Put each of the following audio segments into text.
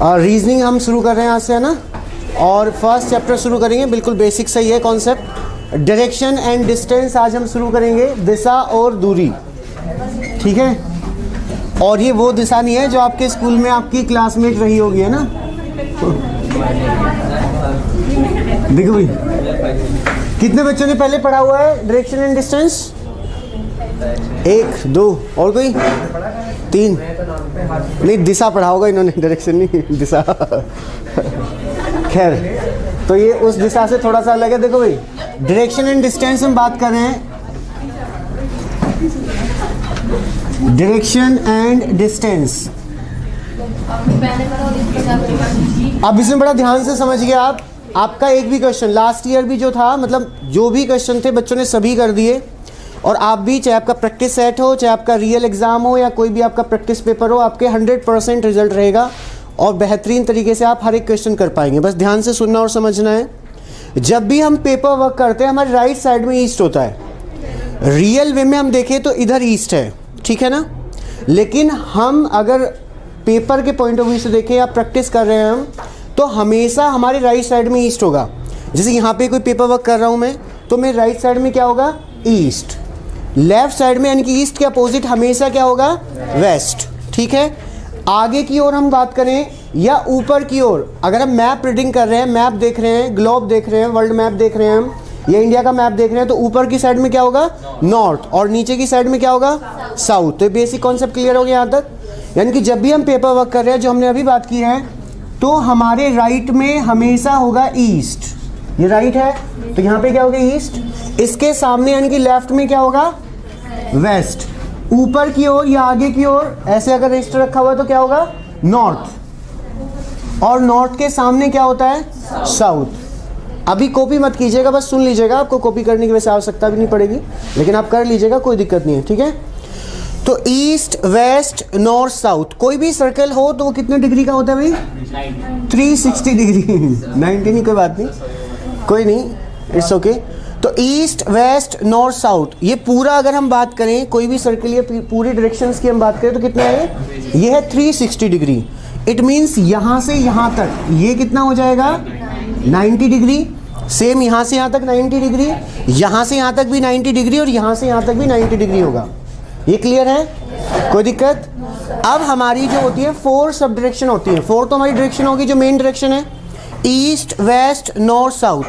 Reasoning हम शुरू कर रहे हैं आज से, है ना। और फर्स्ट चैप्टर शुरू करेंगे, बिल्कुल बेसिक सही है कॉन्सेप्ट। डायरेक्शन एंड डिस्टेंस आज हम शुरू करेंगे, दिशा और दूरी, ठीक है। और ये वो दिशा नहीं है जो आपके स्कूल में आपकी क्लासमेट रही होगी, है ना। देखो भाई, कितने बच्चों ने पहले पढ़ा हुआ है डायरेक्शन एंड डिस्टेंस? 1 2 और कोई? 3 नहीं, दिशा पढ़ा होगा इन्होंने, डायरेक्शन नहीं, दिशा। खैर, तो ये उस दिशा से थोड़ा सा अलग है। देखो भाई, डायरेक्शन एंड डिस्टेंस हम बात कर रहे हैं, डायरेक्शन एंड डिस्टेंस। अब इसमें बड़ा ध्यान से समझिए आप। आपका एक भी क्वेश्चन लास्ट ईयर भी जो था, मतलब जो भी क्वेश्चन थे बच्चों ने सभी कर दिए, और आप भी, चाहे आपका प्रैक्टिस सेट हो, चाहे आपका रियल एग्जाम हो, या कोई भी आपका प्रैक्टिस पेपर हो, आपके 100% रिजल्ट रहेगा और बेहतरीन तरीके से आप हर एक क्वेश्चन कर पाएंगे। बस ध्यान से सुनना और समझना है। जब भी हम पेपर वर्क करते हैं, हमारे राइट साइड में ईस्ट होता है। रियल वे में हम देखें तो इधर ईस्ट है, ठीक है ना। लेकिन हम अगर पेपर के पॉइंट ऑफ व्यू से देखें या प्रैक्टिस कर रहे हैं हम, तो हमेशा हमारे राइट साइड में ईस्ट होगा। जैसे यहाँ पे कोई पेपर वर्क कर रहा हूँ मैं, तो मेरे राइट साइड में क्या होगा? ईस्ट। लेफ्ट साइड में, यानी कि ईस्ट के अपोजिट हमेशा क्या होगा? वेस्ट, ठीक है। आगे की ओर हम बात करें या ऊपर की ओर, अगर हम मैप रीडिंग कर रहे हैं, मैप देख रहे हैं, ग्लोब देख रहे हैं, वर्ल्ड मैप देख रहे हैं हम, या इंडिया का मैप देख रहे हैं, तो ऊपर की साइड में क्या होगा? नॉर्थ, और नीचे की साइड में क्या होगा? साउथ। तो बेसिक कॉन्सेप्ट क्लियर हो गया यहाँ तक। यानी कि जब भी हम पेपर वर्क कर रहे हैं, जो हमने अभी बात की है, तो हमारे राइट में हमेशा होगा ईस्ट। ये राइट है तो यहाँ पे क्या होगा? ईस्ट। इसके सामने यानी कि लेफ्ट में क्या होगा? वेस्ट। ऊपर की ओर या आगे की ओर ऐसे अगर रजिस्टर रखा हुआ है तो क्या होगा? नॉर्थ। और नॉर्थ के सामने क्या होता है? साउथ। अभी कॉपी मत कीजिएगा, बस सुन लीजिएगा, आपको कॉपी करने की वैसे आवश्यकता भी नहीं पड़ेगी, लेकिन आप कर लीजिएगा, कोई दिक्कत नहीं है, ठीक है। तो ईस्ट, वेस्ट, नॉर्थ, साउथ, कोई भी सर्कल हो तो वो कितने डिग्री का होता है भाई? 360 डिग्री। 90 नहीं, कोई बात नहीं, कोई नहीं, इट्स ओके। तो ईस्ट, वेस्ट, नॉर्थ, साउथ, ये पूरा अगर हम बात करें, कोई भी सर्कल, ये पूरी डायरेक्शंस की हम बात करें तो कितना है? ये है 360 डिग्री। इट मीन्स यहाँ से यहाँ तक ये कितना हो जाएगा? 90 डिग्री। सेम यहाँ से यहाँ तक 90 डिग्री, यहाँ से यहाँ तक भी 90 डिग्री, और यहाँ से यहाँ तक भी 90 डिग्री होगा। ये क्लियर है? कोई दिक्कत? अब हमारी जो होती है 4 सब डायरेक्शन होती है। 4 तो हमारी डायरेक्शन होगी जो मेन डायरेक्शन है, ईस्ट, वेस्ट, नॉर्थ, साउथ।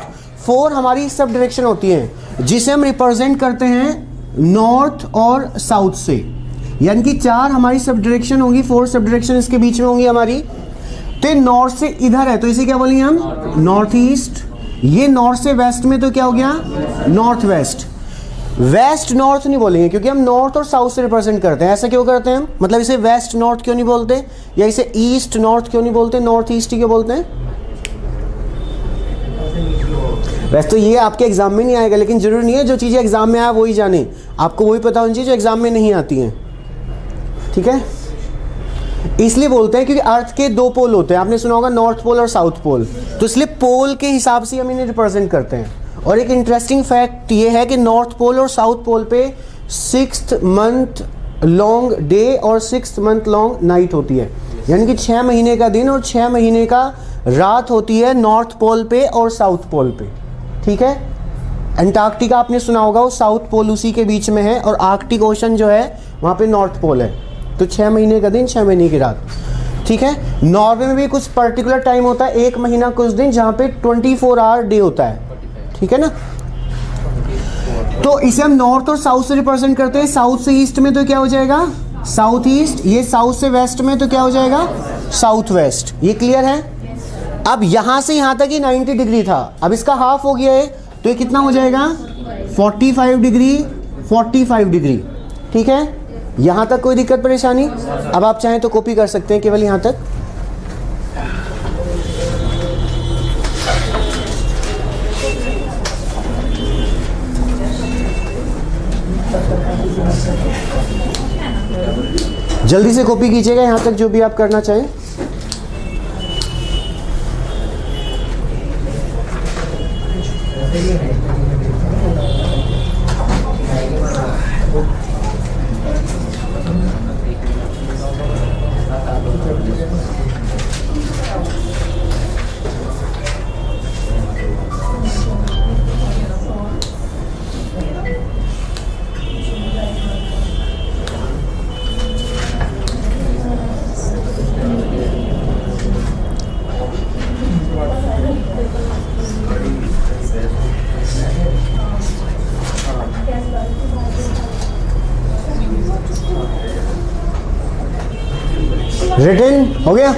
4 हमारी सब डायरेक्शन होती है, जिसे हम रिप्रेजेंट करते हैं नॉर्थ और साउथ से। यानी कि 4 हमारी सब डायरेक्शन होंगी, 4 सब डायरेक्शन इसके बीच में होंगी हमारी। तो नॉर्थ से इधर है तो इसे क्या बोलेंगे हम? North east. ये नॉर्थ से वेस्ट में तो क्या हो गया? North west. वेस्ट नॉर्थ नहीं बोलेंगे, क्योंकि हम नॉर्थ और साउथ से रिप्रेजेंट करते हैं। ऐसा क्यों करते हैं हम? मतलब इसे वेस्ट नॉर्थ क्यों नहीं बोलते, या इसे ईस्ट नॉर्थ क्यों नहीं बोलते, नॉर्थ ईस्ट ही क्यों बोलते हैं? वैसे तो ये आपके एग्जाम में नहीं आएगा, लेकिन जरूरी नहीं है जो चीज़ें एग्जाम में आया वही जाने, आपको वही पता होनी चाहिए जो एग्जाम में नहीं आती हैं, ठीक है। इसलिए बोलते हैं क्योंकि अर्थ के 2 पोल होते हैं, आपने सुना होगा नॉर्थ पोल और साउथ पोल, तो इसलिए पोल के हिसाब से हम इन्हें रिप्रेजेंट करते हैं। और एक इंटरेस्टिंग फैक्ट ये है कि नॉर्थ पोल और साउथ पोल पे 6th मंथ लॉन्ग डे और 6th मंथ लॉन्ग नाइट होती है। यानी कि 6 महीने का दिन और 6 महीने का रात होती है नॉर्थ पोल पे और साउथ पोल पे, ठीक है। अंटार्कटिका आपने सुना होगा, वो साउथ पोल उसी के बीच में है, और आर्कटिक ओशन जो है वहाँ पे नॉर्थ पोल है। तो 6 महीने का दिन, 6 महीने की रात, ठीक है। नॉर्वे में भी कुछ पर्टिकुलर टाइम होता है, 1 महीना कुछ दिन, जहाँ पे 24 आवर डे होता है, ठीक है ना। तो इसे हम नॉर्थ और साउथ से रिप्रेजेंट करते हैं। साउथ से ईस्ट में तो क्या हो जाएगा? South east. ये साउथ से वेस्ट में तो क्या हो जाएगा? South west. ये क्लियर है? अब यहां से यहां तक ही 90 डिग्री था, अब इसका हाफ हो गया है, तो ये कितना हो जाएगा? 45 डिग्री, 45 डिग्री, ठीक है। यहां तक कोई दिक्कत परेशानी? अब आप चाहें तो कॉपी कर सकते हैं केवल यहां तक। जल्दी से कॉपी कीजिएगा यहाँ तक जो भी आप करना चाहें। रिटन हो गया,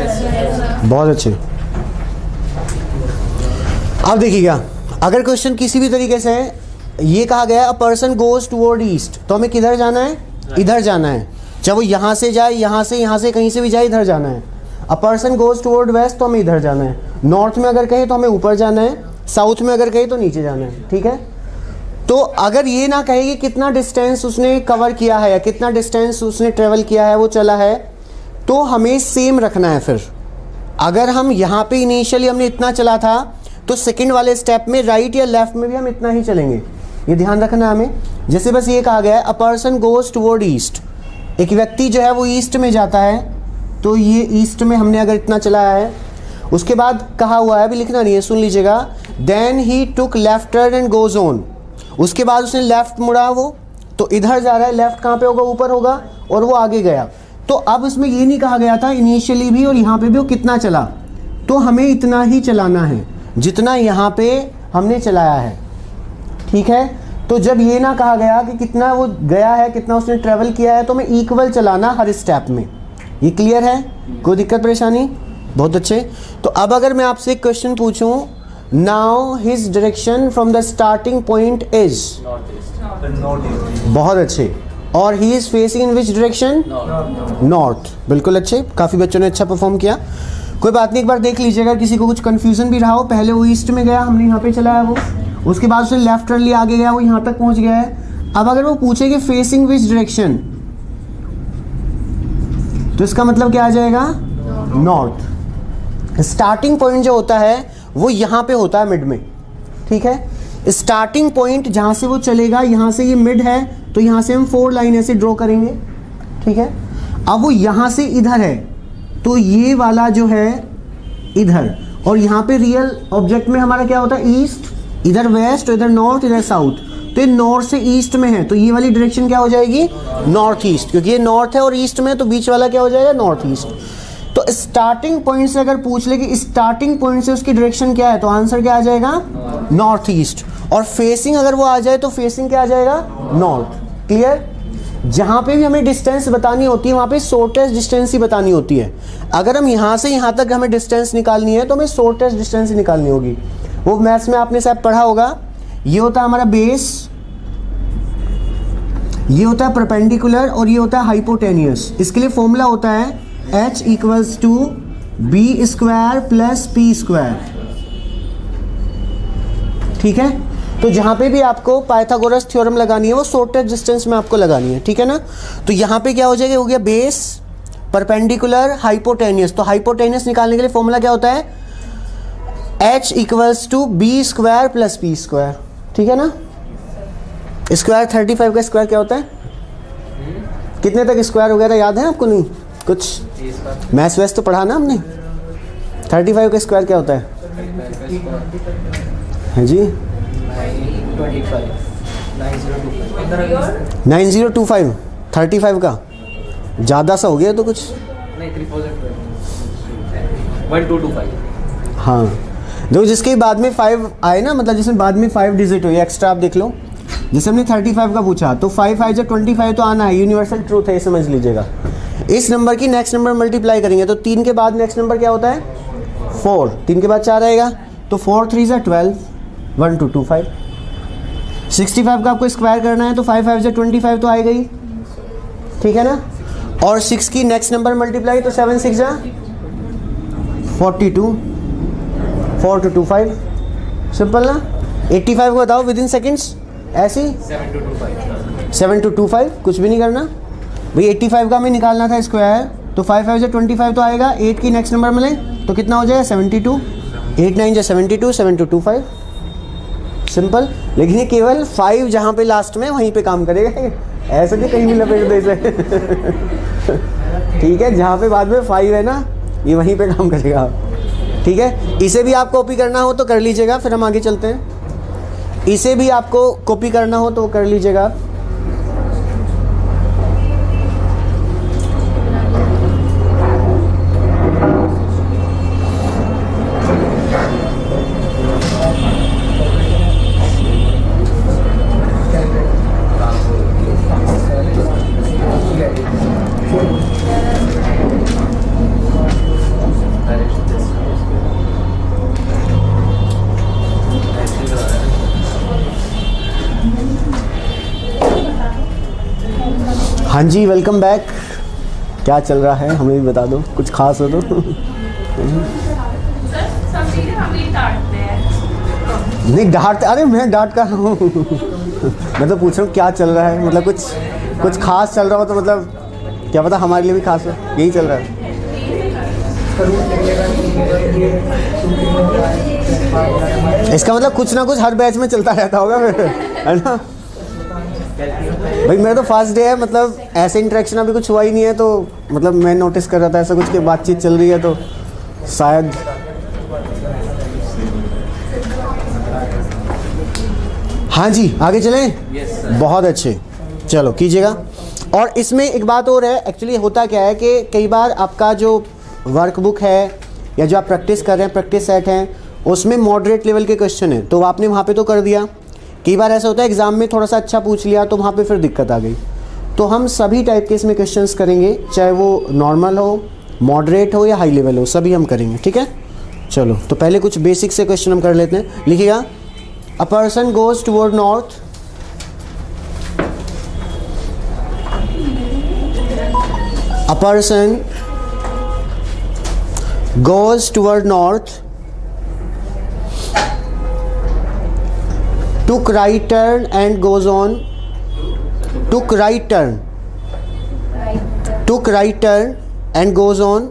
बहुत अच्छे। अब देखिएगा, अगर क्वेश्चन किसी भी तरीके से है, ये कहा गया अ पर्सन गोज टुवर्ड ईस्ट, तो हमें किधर जाना है? इधर जाना है। चाहे वो यहाँ से जाए, यहाँ से कहीं से भी जाए, इधर जाना है। A person goes toward west, तो हमें इधर जाना है। नॉर्थ में अगर कहे तो हमें ऊपर जाना है, साउथ में अगर कहे तो नीचे जाना है, ठीक है। तो अगर ये ना कहे कि कितना डिस्टेंस उसने कवर किया है या कितना डिस्टेंस उसने ट्रेवल किया है, वो चला है, तो हमें सेम रखना है। फिर अगर हम यहाँ पे इनिशियली हमने इतना चला था, तो सेकंड वाले स्टेप में राइट या लेफ्ट में भी हम इतना ही चलेंगे, ये ध्यान रखना है हमें। जैसे बस ये कहा गया है a person goes toward east, एक व्यक्ति जो है वो ईस्ट में जाता है, तो ये ईस्ट में हमने अगर इतना चलाया है। उसके बाद कहा हुआ है, अभी लिखना नहीं है, सुन लीजिएगा, then he took left turn and goes on, उसके बाद उसने लेफ्ट मुड़ा, वो तो इधर जा रहा है। लेफ्ट कहाँ पे होगा? ऊपर होगा, और वो आगे गया। तो अब इसमें ये नहीं कहा गया था इनिशियली भी और यहाँ पे भी वो कितना चला, तो हमें इतना ही चलाना है जितना यहाँ पे हमने चलाया है, ठीक है। तो जब ये ना कहा गया कि कितना वो गया है, कितना उसने ट्रेवल किया है, तो हमें इक्वल चलाना हर स्टेप में। ये क्लियर है? कोई दिक्कत परेशानी? बहुत अच्छे। तो अब अगर मैं आपसे एक क्वेश्चन पूछूं, now his direction from the starting point is बहुत अच्छे, और ही is facing in which direction? North. बिल्कुल अच्छे, काफ़ी बच्चों ने अच्छा परफॉर्म किया। कोई बात नहीं, एक बार देख लीजिएगा, किसी को कुछ कंफ्यूजन भी रहा हो। पहले वो ईस्ट में गया, हमने यहाँ पे चलाया वो, उसके बाद उसने लेफ्ट टर्न लिया, आगे गया, वो यहाँ तक पहुँच गया है। अब अगर वो पूछे कि फेसिंग विच डायरेक्शन, तो इसका मतलब क्या आ जाएगा? नॉर्थ। स्टार्टिंग पॉइंट जो होता है वो यहाँ पे होता है मिड में, ठीक है। स्टार्टिंग पॉइंट जहाँ से वो चलेगा, यहाँ से ये मिड है, तो यहाँ से हम 4 लाइन ऐसे ड्रॉ करेंगे, ठीक है। अब वो यहाँ से इधर है, तो ये वाला जो है इधर, और यहाँ पे रियल ऑब्जेक्ट में हमारा क्या होता है? ईस्ट, इधर वेस्ट, इधर नॉर्थ, इधर साउथ। तो ये नॉर्थ से ईस्ट में है, तो ये वाली डायरेक्शन क्या हो जाएगी? नॉर्थ ईस्ट, क्योंकि ये नॉर्थ है और ईस्ट में, तो बीच वाला क्या हो जाएगा? North east. तो स्टार्टिंग पॉइंट से अगर पूछ ले कि स्टार्टिंग पॉइंट से उसकी डायरेक्शन क्या है, तो आंसर क्या आ जाएगा? North east. और फेसिंग अगर वो आ जाए तो फेसिंग क्या आ जाएगा? नॉर्थ। क्लियर? जहाँ पे भी हमें डिस्टेंस बतानी होती है, वहाँ पे शॉर्टेस्ट डिस्टेंस ही बतानी होती है। अगर हम यहाँ से यहाँ तक हमें डिस्टेंस निकालनी है, तो हमें शॉर्टेस्ट डिस्टेंस ही निकालनी होगी। वो मैथ्स में आपने शायद पढ़ा होगा, ये होता है हमारा बेस, ये होता है परपेंडिकुलर, और ये होता है हाइपोटेनियस। इसके लिए फॉर्मूला होता है h equals to B square plus P square, ठीक है। तो जहाँ पे भी आपको पाइथागोरस थ्योरम लगानी है, वो शॉर्टेस्ट डिस्टेंस में आपको लगानी है, ठीक है ना। तो यहाँ पे क्या हो जाएगा? हो गया बेस, परपेंडिकुलर, हाइपोटेनियस। तो हाइपोटेनियस निकालने के लिए फॉर्मूला क्या होता है? h equals to B square plus P square, ठीक है ना। स्क्वायर 35 का स्क्वायर क्या होता है? कितने तक स्क्वायर वगैरह याद है आपको? नहीं कुछ मैथ्स वैस तो पढ़ा ना हमने। 35 का स्क्वायर क्या होता है? हाँ जी, 9025। 35 का ज़्यादा सा हो गया तो कुछ नहीं, 1225। हाँ, जो जिसके बाद में 5 आए ना, मतलब जिसमें बाद में 5 डिजिट हुई एक्स्ट्रा, आप देख लो। जैसे हमने 35 का पूछा, तो 5 5 25 तो आना है, यूनिवर्सल ट्रूथ है, ये समझ लीजिएगा। इस नंबर की नेक्स्ट नंबर मल्टीप्लाई करेंगे, तो 3 के बाद नेक्स्ट नंबर क्या होता है? 4। 3 के बाद 4 आएगा, तो 4 3 12, 1 2 25। 65 का आपको स्क्वायर करना है, तो 5 5 25 तो आएगा ही, ठीक है ना। और 6 की नेक्स्ट नंबर मल्टीप्लाई, तो 7 6 42, 4 2 25। सिंपल ना। 85 को बताओ विद इन सेकेंड्स, ऐसे ही 7 2 25, कुछ भी नहीं करना भाई। 85 का हमें निकालना था स्क्वायर, तो 5 5 25 तो आएगा। 8 की नेक्स्ट नंबर मिले तो कितना हो जाएगा? 72। 8 9 72, 7 2 25। सिंपल। लेकिन ये केवल 5 जहाँ पे लास्ट में, वहीं पे काम करेगा, ऐसे नहीं कहीं भी लपेट दे इसे। ठीक है, जहाँ पे बाद में 5 है ना, ये वहीं पे काम करेगा, ठीक है। इसे भी आप कॉपी करना हो तो कर लीजिएगा, फिर हम आगे चलते हैं। इसे भी आपको कॉपी करना हो तो कर लीजिएगा। हाँ जी, वेलकम बैक। क्या चल रहा है हमें भी बता दो, कुछ खास हो तो। नहीं डांट, अरे मैं डांट कर रहा हूँ। मैं तो पूछ रहा हूँ क्या चल रहा है, मतलब कुछ खास चल रहा हो तो मतलब क्या पता हमारे लिए भी खास हो, यही चल रहा है। इसका मतलब कुछ ना कुछ हर बैच में चलता रहता होगा फिर, है ना भाई। मेरा तो फर्स्ट डे है, मतलब ऐसे इंटरेक्शन अभी कुछ हुआ ही नहीं है, तो मतलब मैं नोटिस कर रहा था ऐसा कुछ कि बातचीत चल रही है, तो शायद हाँ जी आगे चलें। बहुत अच्छे, चलो कीजिएगा। और इसमें एक बात और है, एक्चुअली होता क्या है कि कई बार आपका जो वर्कबुक है या जो आप प्रैक्टिस कर रहे हैं, प्रैक्टिस सेट हैं, उसमें मॉडरेट लेवल के क्वेश्चन हैं, तो आपने वहाँ पे तो कर दिया। कई बार ऐसा होता है एग्ज़ाम में थोड़ा सा अच्छा पूछ लिया तो वहाँ पे फिर दिक्कत आ गई। तो हम सभी टाइप के इसमें क्वेश्चंस करेंगे, चाहे वो नॉर्मल हो, मॉडरेट हो या हाई लेवल हो, सभी हम करेंगे, ठीक है। चलो तो पहले कुछ बेसिक से क्वेश्चन हम कर लेते हैं। लिखिएगा, अ person goes toward north, a person goes toward north, took right turn and goes on, took right turn and goes on,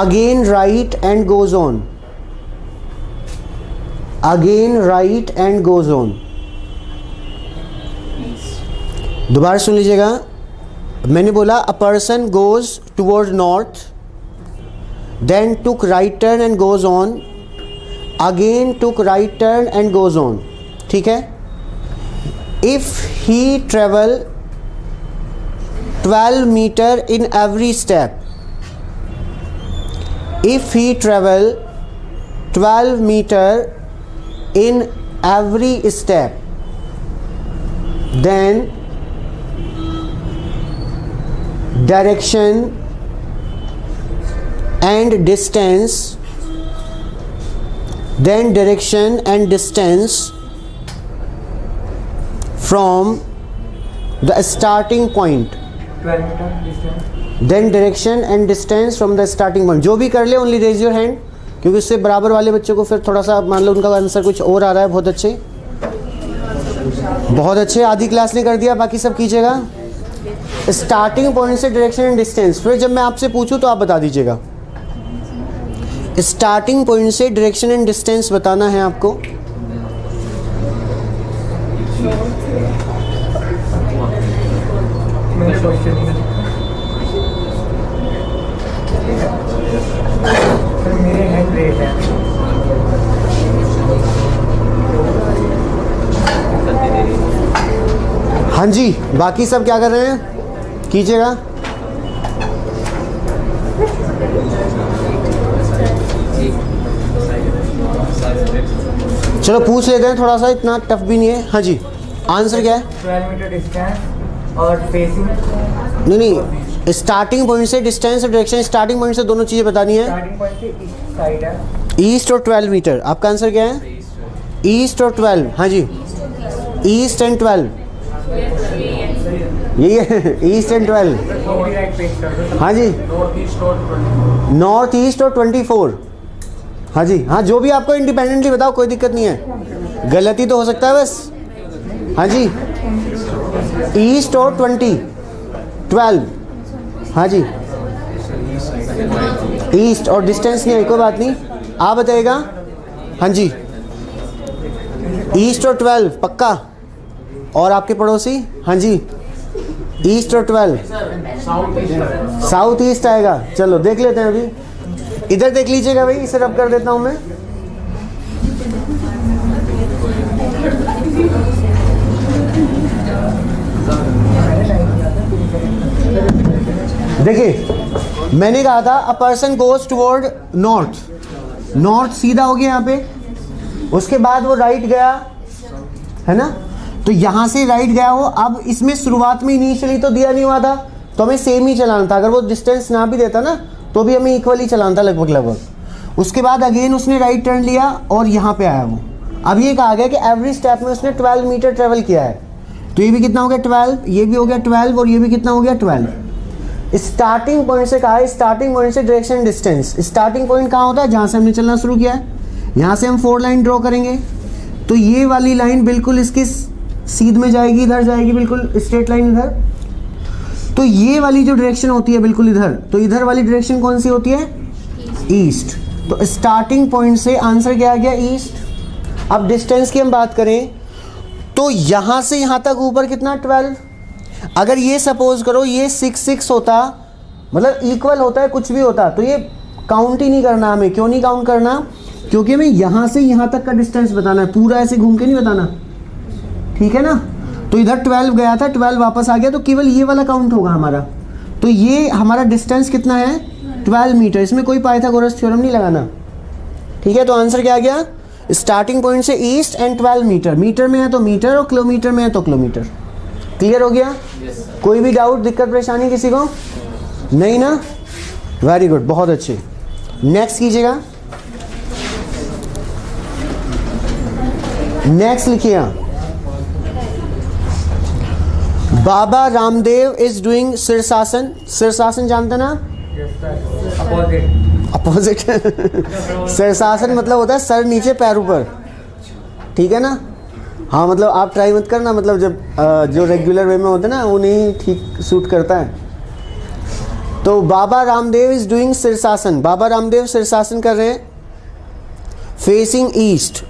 again right and goes on, again right and goes on। दोबारा सुन लीजिएगा, मैंने बोला a person goes toward north, then took right turn and goes on, again took right turn and goes on, ठीक है। If he travel 12 metre in every step, if he travel 12 metre in every step, then direction and distance, then direction and distance from the starting point, 12 meter distance, then direction and distance from the starting point। जो भी कर ले only raise your hand, क्योंकि उससे बराबर वाले बच्चों को फिर थोड़ा सा मान लो उनका आंसर कुछ और आ रहा है। बहुत अच्छे, बहुत अच्छे, आधी क्लास ने कर दिया, बाकी सब कीजिएगा। स्टार्टिंग पॉइंट से डायरेक्शन एंड डिस्टेंस, फिर जब मैं आपसे पूछूं तो आप बता दीजिएगा। स्टार्टिंग पॉइंट से डायरेक्शन एंड डिस्टेंस बताना है आपको। मेरे हैंड रेस है। हाँ जी, बाकी सब क्या कर रहे हैं, कीजिएगा। चलो पूछ लेते हैं, थोड़ा सा इतना टफ भी नहीं है। हाँ जी, आंसर क्या है? 12 मीटर डिस्टेंस और फेसिंग। नहीं, स्टार्टिंग पॉइंट से डिस्टेंस और डायरेक्शन, स्टार्टिंग पॉइंट से दोनों चीज़ें बतानी है। स्टार्टिंग पॉइंट से ईस्ट साइड है, ईस्ट और 12 मीटर। आपका आंसर क्या है? ईस्ट और 12। हाँ जी, ईस्ट एंड 12, यही है, ईस्ट एंड 12। हाँ जी, नॉर्थ ईस्ट और 24। हाँ जी, हाँ जो भी आपको इंडिपेंडेंटली बताओ, कोई दिक्कत नहीं है, गलती तो हो सकता है बस। हाँ जी, ईस्ट और 12। हाँ जी, ईस्ट और डिस्टेंस नहीं है, कोई बात नहीं, आप बताइएगा। हाँ जी, ईस्ट और 12 पक्का। और आपके पड़ोसी? हाँ जी, ईस्ट और 12, साउथ ईस्ट आएगा। चलो देख लेते हैं, अभी इधर देख लीजिएगा भाई, इसे रब कर देता हूं मैं। देखिए मैंने कहा था अ person goes toward north, north सीधा हो गया यहाँ पे, उसके बाद वो राइट गया, है ना। तो यहाँ से राइट गया हो, अब इसमें शुरुआत में इनिशियली तो दिया नहीं हुआ था, तो हमें सेम ही चलाना था। अगर वो डिस्टेंस ना भी देता ना तो भी हमें इक्वली चलाना था लगभग लगभग। उसके बाद अगेन उसने राइट टर्न लिया और यहाँ पे आया वो, अब ये कहा गया कि एवरी स्टेप में उसने 12 मीटर ट्रेवल किया है, तो ये भी कितना हो गया 12, ये भी हो गया 12 और ये भी कितना हो गया 12। स्टार्टिंग पॉइंट से कहा है, स्टार्टिंग पॉइंट से डायरेक्शन डिस्टेंस, स्टार्टिंग पॉइंट कहाँ होता है, जहाँ से हमने चलना शुरू किया है। यहाँ से हम 4 लाइन ड्रॉ करेंगे, तो ये वाली लाइन बिल्कुल इसकी सीध में जाएगी, इधर जाएगी बिल्कुल स्ट्रेट लाइन इधर। तो ये वाली जो डायरेक्शन होती है बिल्कुल इधर, तो इधर वाली डायरेक्शन कौन सी होती है, ईस्ट। तो स्टार्टिंग पॉइंट से आंसर क्या आ गया, ईस्ट। अब डिस्टेंस की हम बात करें तो यहाँ से यहाँ तक ऊपर कितना 12। अगर ये सपोज करो ये 6 होता, मतलब इक्वल होता है कुछ भी होता, तो ये काउंट ही नहीं करना हमें। क्यों नहीं काउंट करना, क्योंकि हमें यहाँ से यहाँ तक का डिस्टेंस बताना है, पूरा ऐसे घूम के नहीं बताना, ठीक है ना। तो इधर 12 गया था, 12 वापस आ गया, तो केवल ये वाला काउंट होगा हमारा। तो ये हमारा डिस्टेंस कितना है 12 मीटर, इसमें कोई पाइथागोरस थ्योरम नहीं लगाना, ठीक है। तो आंसर क्या आ गया, स्टार्टिंग पॉइंट से ईस्ट एंड 12 मीटर, मीटर में है तो मीटर और किलोमीटर में है तो किलोमीटर। क्लियर हो गया? कोई भी डाउट, दिक्कत परेशानी किसी को नहीं ना? वेरी गुड, बहुत अच्छे। नेक्स्ट कीजिएगा, नेक्स्ट लिखिए। बाबा रामदेव इज डूइंग शीर्षासन। शीर्षासन जानते ना? अपोजिट शीर्षासन मतलब होता है सर नीचे पैर ऊपर, ठीक है ना। हाँ मतलब आप ट्राई मत करना, मतलब जब जो रेगुलर वे में होता है ना वो नहीं ठीक सूट करता है। तो बाबा रामदेव इज डूइंग शीर्षासन, बाबा रामदेव शीर्षासन कर रहे हैं फेसिंग ईस्ट।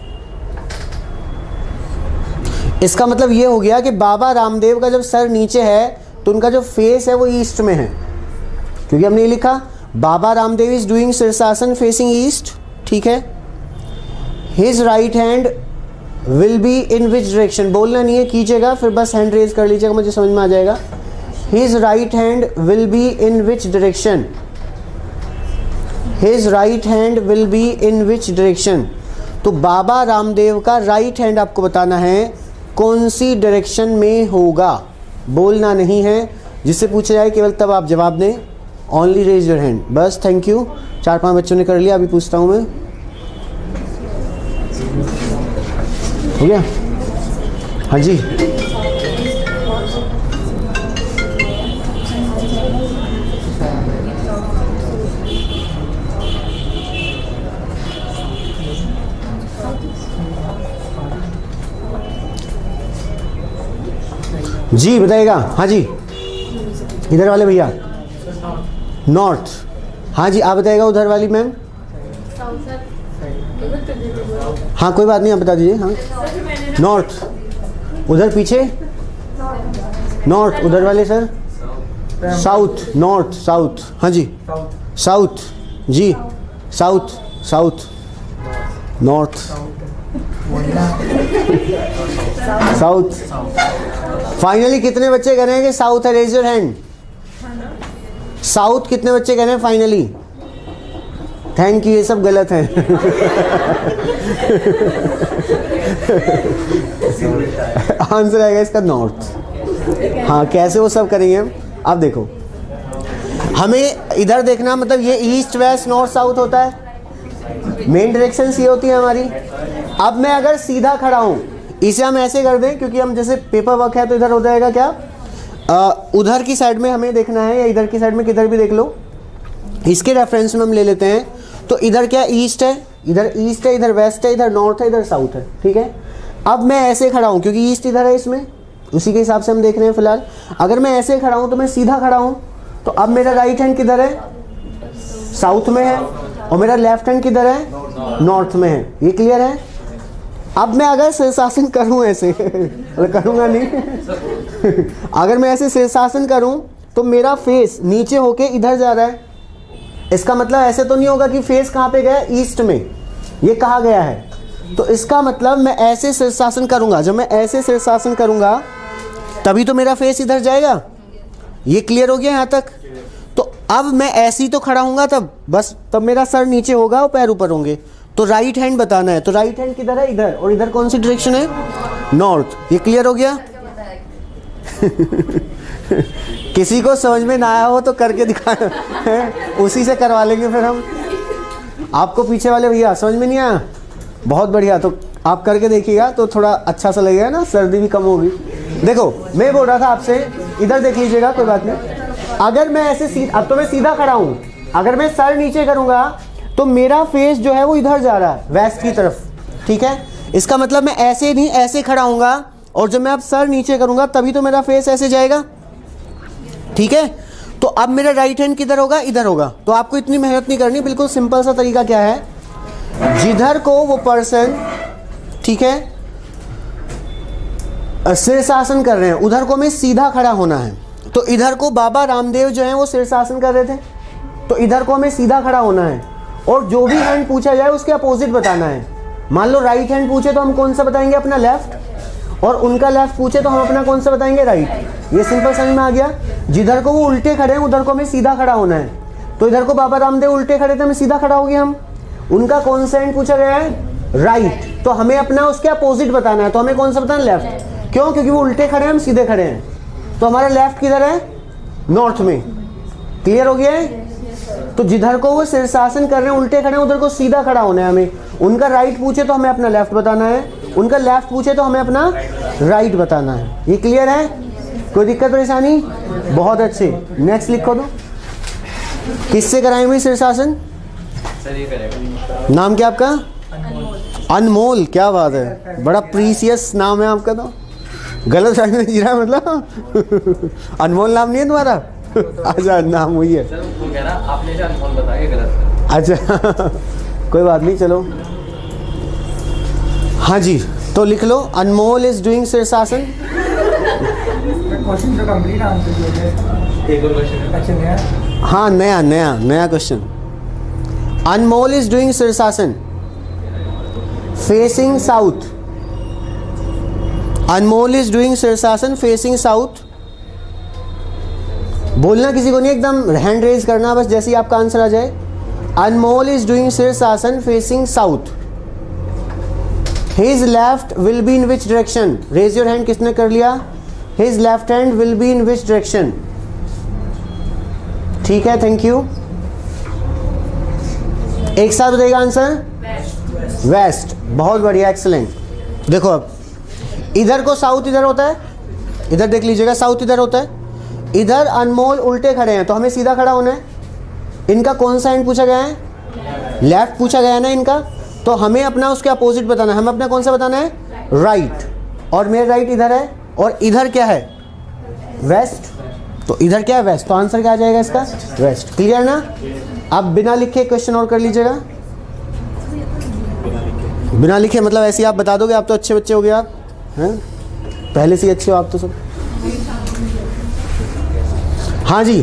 इसका मतलब ये हो गया कि बाबा रामदेव का जब सर नीचे है तो उनका जो फेस है वो ईस्ट में है, क्योंकि हमने ये लिखा Baba Ramdev is doing shirshasana facing east, ठीक है। His right hand will be in which direction, बोलना नहीं है, कीजिएगा फिर बस हैंड रेज कर लीजिएगा, मुझे समझ में आ जाएगा। His right hand will be in which direction, his right hand will be in which direction. तो बाबा रामदेव का राइट हैंड आपको बताना है कौन सी डायरेक्शन में होगा, बोलना नहीं है। जिससे पूछा जाए केवल तब आप जवाब दें, ओनली रेज योर हैंड, बस। थैंक यू, 4-5 बच्चों ने कर लिया, अभी पूछता हूँ मैं, हो गया? हाँ जी, जी बताइएगा। हाँ जी, इधर वाले भैया, नॉर्थ। हाँ जी आप बताइएगा, उधर वाली मैम। हाँ कोई बात नहीं, आप बता दीजिए। हाँ नॉर्थ, उधर पीछे नॉर्थ, उधर वाले सर साउथ, नॉर्थ साउथ। हाँ जी साउथ, जी south, south north south. Finally कितने बच्चे कह रहे हैं कि साउथ है, रेज योर हैंड। साउथ कितने बच्चे कह रहे हैं फाइनली? थैंक यू, ये सब गलत है। आंसर आएगा इसका नॉर्थ। हाँ कैसे वो सब करेंगे हम, अब देखो हमें इधर देखना, मतलब ये ईस्ट वेस्ट नॉर्थ साउथ होता है, मेन डायरेक्शन ये होती है हमारी। अब मैं अगर सीधा खड़ा हूँ, इसे हम ऐसे कर दें, क्योंकि हम जैसे पेपर वर्क है तो इधर हो जाएगा क्या, उधर की साइड में हमें देखना है या इधर की साइड में, किधर भी देख लो। इसके रेफरेंस में हम ले लेते हैं, तो इधर क्या ईस्ट है, इधर ईस्ट है, इधर वेस्ट है, इधर नॉर्थ है, इधर साउथ है, ठीक है। अब मैं ऐसे खड़ा हूँ क्योंकि ईस्ट इधर है, इसमें उसी के हिसाब से हम देख रहे हैं फिलहाल। अगर मैं ऐसे खड़ा हूँ तो मैं सीधा खड़ा हूँ, तो अब मेरा राइट हैंड किधर है, साउथ में है, और मेरा लेफ्ट हैंड किधर है, नॉर्थ में है। ये क्लियर है? अब मैं अगर शीर्षासन करूं ऐसे करूंगा नहीं अगर मैं ऐसे शीर्षासन करूं तो मेरा फेस नीचे होके इधर जा रहा है। इसका मतलब ऐसे तो नहीं होगा कि फेस कहाँ पे गया, ईस्ट में, ये कहा गया है। तो इसका मतलब मैं ऐसे शीर्षासन करूंगा, जब मैं ऐसे शीर्षासन करूंगा तभी तो मेरा फेस इधर जाएगा। ये क्लियर हो गया यहाँ तक? तो अब मैं ऐसे ही तो खड़ा हूँगा तब, बस तब मेरा सर नीचे होगा और पैर ऊपर होंगे। तो राइट हैंड बताना है, तो राइट हैंड किधर है, इधर, और इधर कौन सी डायरेक्शन है, नॉर्थ। ये क्लियर हो गया? किसी को समझ में ना आया हो तो करके दिखा उसी से करवा लेंगे फिर हम। आपको पीछे वाले भैया समझ में नहीं आया, बहुत बढ़िया। तो आप करके देखिएगा तो थोड़ा अच्छा सा लगेगा ना, सर्दी भी कम होगी। देखो मैं बोल रहा था आपसे, इधर देख लीजिएगा, कोई बात नहीं। अगर मैं ऐसे अब तो मैं सीधा खड़ा हूँ, अगर मैं सर नीचे करूँगा तो मेरा फेस जो है वो इधर जा रहा है, वेस्ट की तरफ, ठीक है। इसका मतलब मैं ऐसे नहीं, ऐसे खड़ा हूँगा, और जब मैं अब सर नीचे करूँगा तभी तो मेरा फेस ऐसे जाएगा, ठीक है। तो अब मेरा राइट हैंड किधर होगा, इधर होगा। तो आपको इतनी मेहनत नहीं करनी, बिल्कुल सिंपल सा तरीका क्या है, जिधर को वो पर्सन, ठीक है, शीर्षासन कर रहे हैं, उधर को हमें सीधा खड़ा होना है। तो इधर को बाबा रामदेव जो हैं वो शीर्षासन कर रहे थे, तो इधर को हमें सीधा खड़ा होना है, और जो भी हैंड पूछा जाए उसके अपोजिट बताना है। मान लो राइट हैंड पूछे तो हम कौन सा बताएंगे, अपना लेफ्ट, और उनका लेफ्ट पूछे तो हम अपना कौन सा बताएंगे, राइट। ये सिंपल समझ में आ गया। जिधर को वो उल्टे खड़े हैं उधर को हमें सीधा खड़ा होना है। तो इधर को बाबा रामदेव उल्टे खड़े थे, हमें सीधा खड़ा हो गया हम। उनका कौन सा हैंड पूछा गया है, राइट, तो हमें अपना उसके अपोजिट बताना है। तो हमें कौन सा बताना, लेफ्ट। क्यों, क्योंकि वो उल्टे खड़े हैं, हम सीधे खड़े हैं, तो हमारा लेफ्ट किधर है, नॉर्थ में। क्लियर हो गया है। तो जिधर को वो शीर्षासन कर रहे हैं, उल्टे खड़े हैं, उधर को सीधा खड़ा होना है हमें। उनका राइट पूछे तो हमें अपना लेफ्ट बताना है, उनका लेफ्ट पूछे तो हमें अपना राइट बताना है। ये क्लियर है, कोई दिक्कत परेशानी, बहुत अच्छे। नेक्स्ट लिखो दो, किससे कराएं भाई शीर्षासन, नाम क्या आपका, अनमोल, क्या बात है, बड़ा प्रीसियस नाम है आपका। तो गलत साइड में जी रहा है मतलब अनमोल नाम नहीं है तुम्हारा, अच्छा नाम वही है, वो कह रहा आपने जो अनमोल बताया गलत। अच्छा कोई बात नहीं, चलो हाँ जी। तो लिख लो, अनमोल इज डूइंग शीर्षासन। क्वेश्चन तो कंप्लीट आंसर दिए। एक और क्वेश्चन। अच्छा नया, हाँ नया question. Anmol is doing shirshasana facing south. Anmol is doing shirshasana facing south. बोलना किसी को नहीं, एकदम हैंड रेज करना बस, जैसे ही आपका आंसर आ जाए। Anmol is doing shirshasana facing south. His left will be in which direction, raise your hand, किसने कर लिया, his left hand will be in which direction. ठीक है, थैंक यू। एक साथ बताइएगा आंसर, वेस्ट। बहुत बढ़िया, एक्सलेंट। देखो अब इधर को साउथ इधर होता है, इधर देख लीजिएगा, साउथ इधर होता है। इधर अनमोल उल्टे खड़े हैं, तो हमें सीधा खड़ा होना है। इनका कौन सा हैंड पूछा गया है, लेफ्ट पूछा गया है ना इनका, तो हमें अपना उसके अपोजिट बताना है। हमें अपना कौन सा बताना है, राइट। और मेरा राइट इधर है, और इधर क्या है, वेस्ट। तो इधर क्या है, वेस्ट। तो आंसर क्या आ जाएगा इसका, वेस्ट। क्लियर ना। अब बिना लिखे क्वेश्चन और कर लीजिएगा। बिना लिखे मतलब ऐसे ही आप बता दोगे, आप तो अच्छे बच्चे हो गए, आप हैं, पहले से ही अच्छे हो आप तो सब। हाँ जी,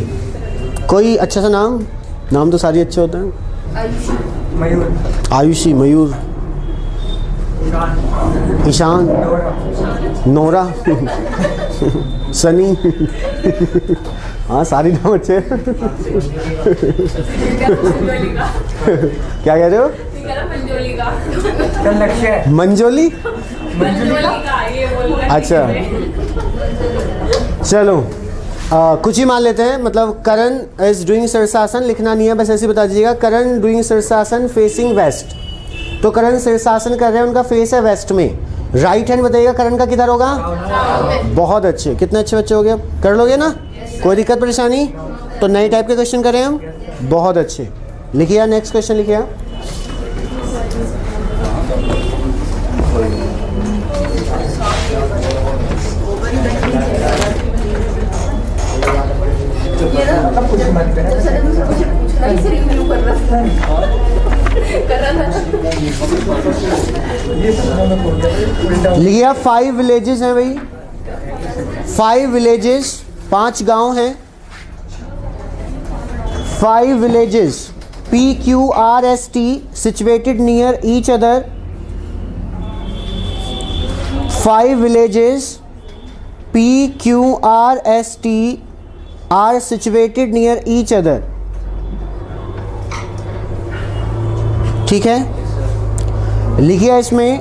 कोई अच्छा सा नाम तो सारे अच्छे होते हैं। मयूर, आयुषी, मयूर, ईशान, नोरा, सनी, हाँ सारी नाम अच्छे। क्या कह रहे हो, लक्ष्य, मंजोली, अच्छा चलो कुछ ही मान लेते हैं। मतलब करण इज डूइंग शीर्षासन लिखना नहीं है, बस ऐसे बता दीजिएगा, करण डूइंग शीर्षासन फेसिंग वेस्ट। तो करण शीर्षासन कर रहे हैं, उनका फेस है वेस्ट में। राइट हैंड बताइएगा करण का किधर होगा, बहुत अच्छे, कितने अच्छे बच्चे हो गए, कर लोगे ना, कोई दिक्कत परेशानी। तो नए टाइप के क्वेश्चन करें हम, बहुत अच्छे। लिखिए नेक्स्ट क्वेश्चन, लिखिए लिखिए 5 विलेजेस हैं भाई, 5 विलेजेस, 5 गांव हैं। 5 villages PQRST situated near each other. 5 villages PQRST are situated near each other. ठीक है, लिखिए इसमें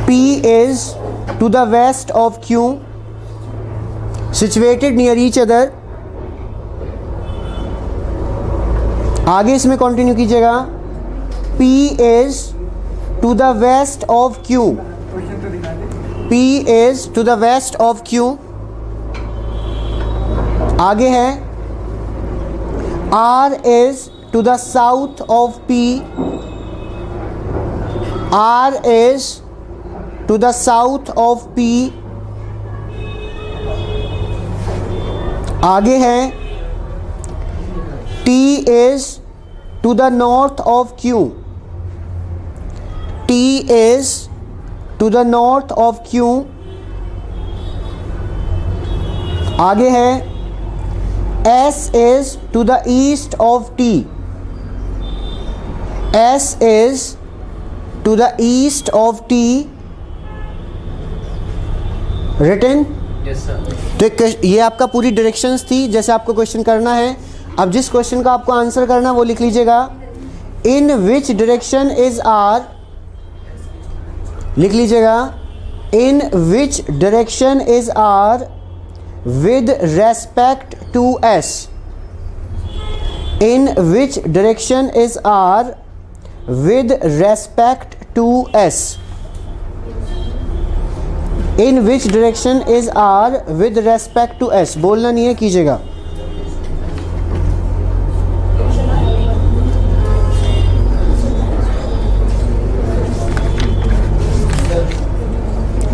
P is to the west of Q, situated near each other. आगे इसमें कंटिन्यू कीजिएगा, P is to the west of Q, P is to the west of Q. आगे है R is to the south of P, R is to the south of P। आगे है T is to the north of Q, T is to the north of Q। आगे है S is to the east of T, S is to the east of T। Written? Yes sir. तो ये आपका पूरी directions थी जैसे आपको question करना है। अब जिस क्वेश्चन का आपको आंसर करना है वो लिख लीजिएगा। In which direction is R, लिख लीजिएगा in which direction is R with respect to S, in which direction is R with respect to S, in which direction is R with respect to S. बोलना नहीं है, कीजिएगा।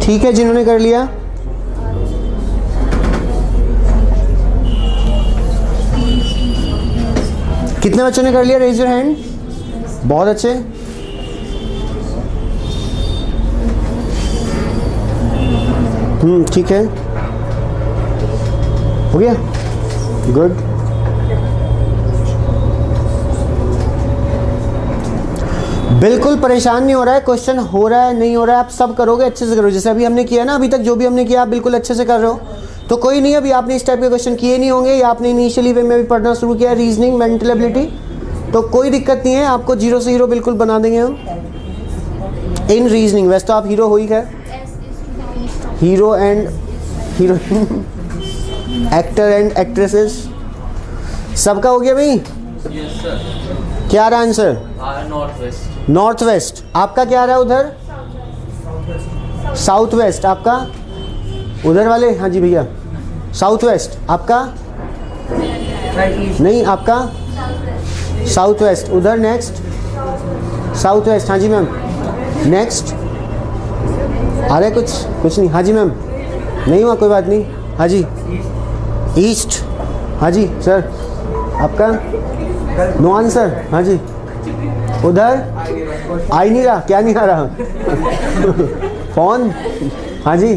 ठीक है, जिन्होंने कर लिया कितने बच्चों ने कर लिया? Raise your hand. बहुत अच्छे। ठीक है, हो गया, गुड। बिल्कुल परेशान नहीं हो रहा है, क्वेश्चन हो रहा है नहीं हो रहा है, आप सब करोगे, अच्छे से करो। जैसे अभी हमने किया ना, अभी तक जो भी हमने किया आप बिल्कुल अच्छे से कर रहे हो। तो कोई नहीं, अभी आपने इस टाइप के क्वेश्चन किए नहीं होंगे या आपने इनिशियली वे में भी पढ़ना शुरू किया रीजनिंग, मेंटल एबिलिटी, तो कोई दिक्कत नहीं है, आपको 0 से हीरो बिल्कुल बना देंगे हम इन रीजनिंग। वैसे तो आप हीरो हो ही गए, hero and heroine, actor and actresses, सबका हो गया भाई। Yes sir. क्या रहा answer? North west. North west. आपका क्या रहा है उधर? South west. आपका उधर वाले? हाँ जी भैया, साउथ वेस्ट। आपका नहीं, आपका साउथ वेस्ट। उधर नेक्स्ट साउथ वेस्ट। हाँ जी मैम, नेक्स्ट आ रहे कुछ नहीं। हाँ जी मैम, नहीं हुआ, कोई बात नहीं। हाँ जी, ईस्ट। हाँ जी सर, आपका नो आंसर। हाँ जी, उधर आ ही नहीं रहा। क्या नहीं आ रहा? फोन। हाँ जी,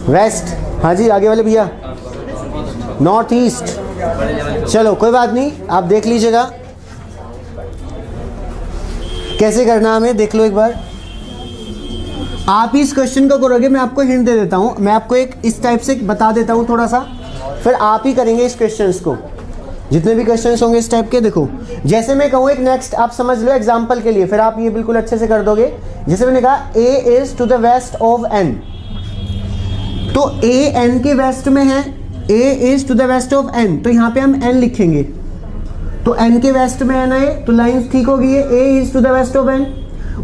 वेस्ट। हाँ जी, आगे वाले भैया, नॉर्थ ईस्ट। चलो कोई बात नहीं, आप देख लीजिएगा कैसे करना हमें, देख लो एक बार। आप इस क्वेश्चन को करोगे, मैं आपको हिंट दे देता हूँ, मैं आपको एक इस टाइप से बता देता हूँ थोड़ा सा, फिर आप ही करेंगे इस क्वेश्चंस को। जितने भी क्वेश्चंस होंगे इस टाइप के, देखो जैसे मैं कहूँ एक नेक्स्ट आप समझ लो एग्जांपल के लिए, फिर आप ये बिल्कुल अच्छे से कर दोगे। जैसे मैंने कहा A is to the west of N, तो A N के वेस्ट में है, A is to the west of N, तो यहाँ पे हम N लिखेंगे। तो N के वेस्ट में है ना ये, तो लाइंस ठीक होगी ये, A is to the west of N।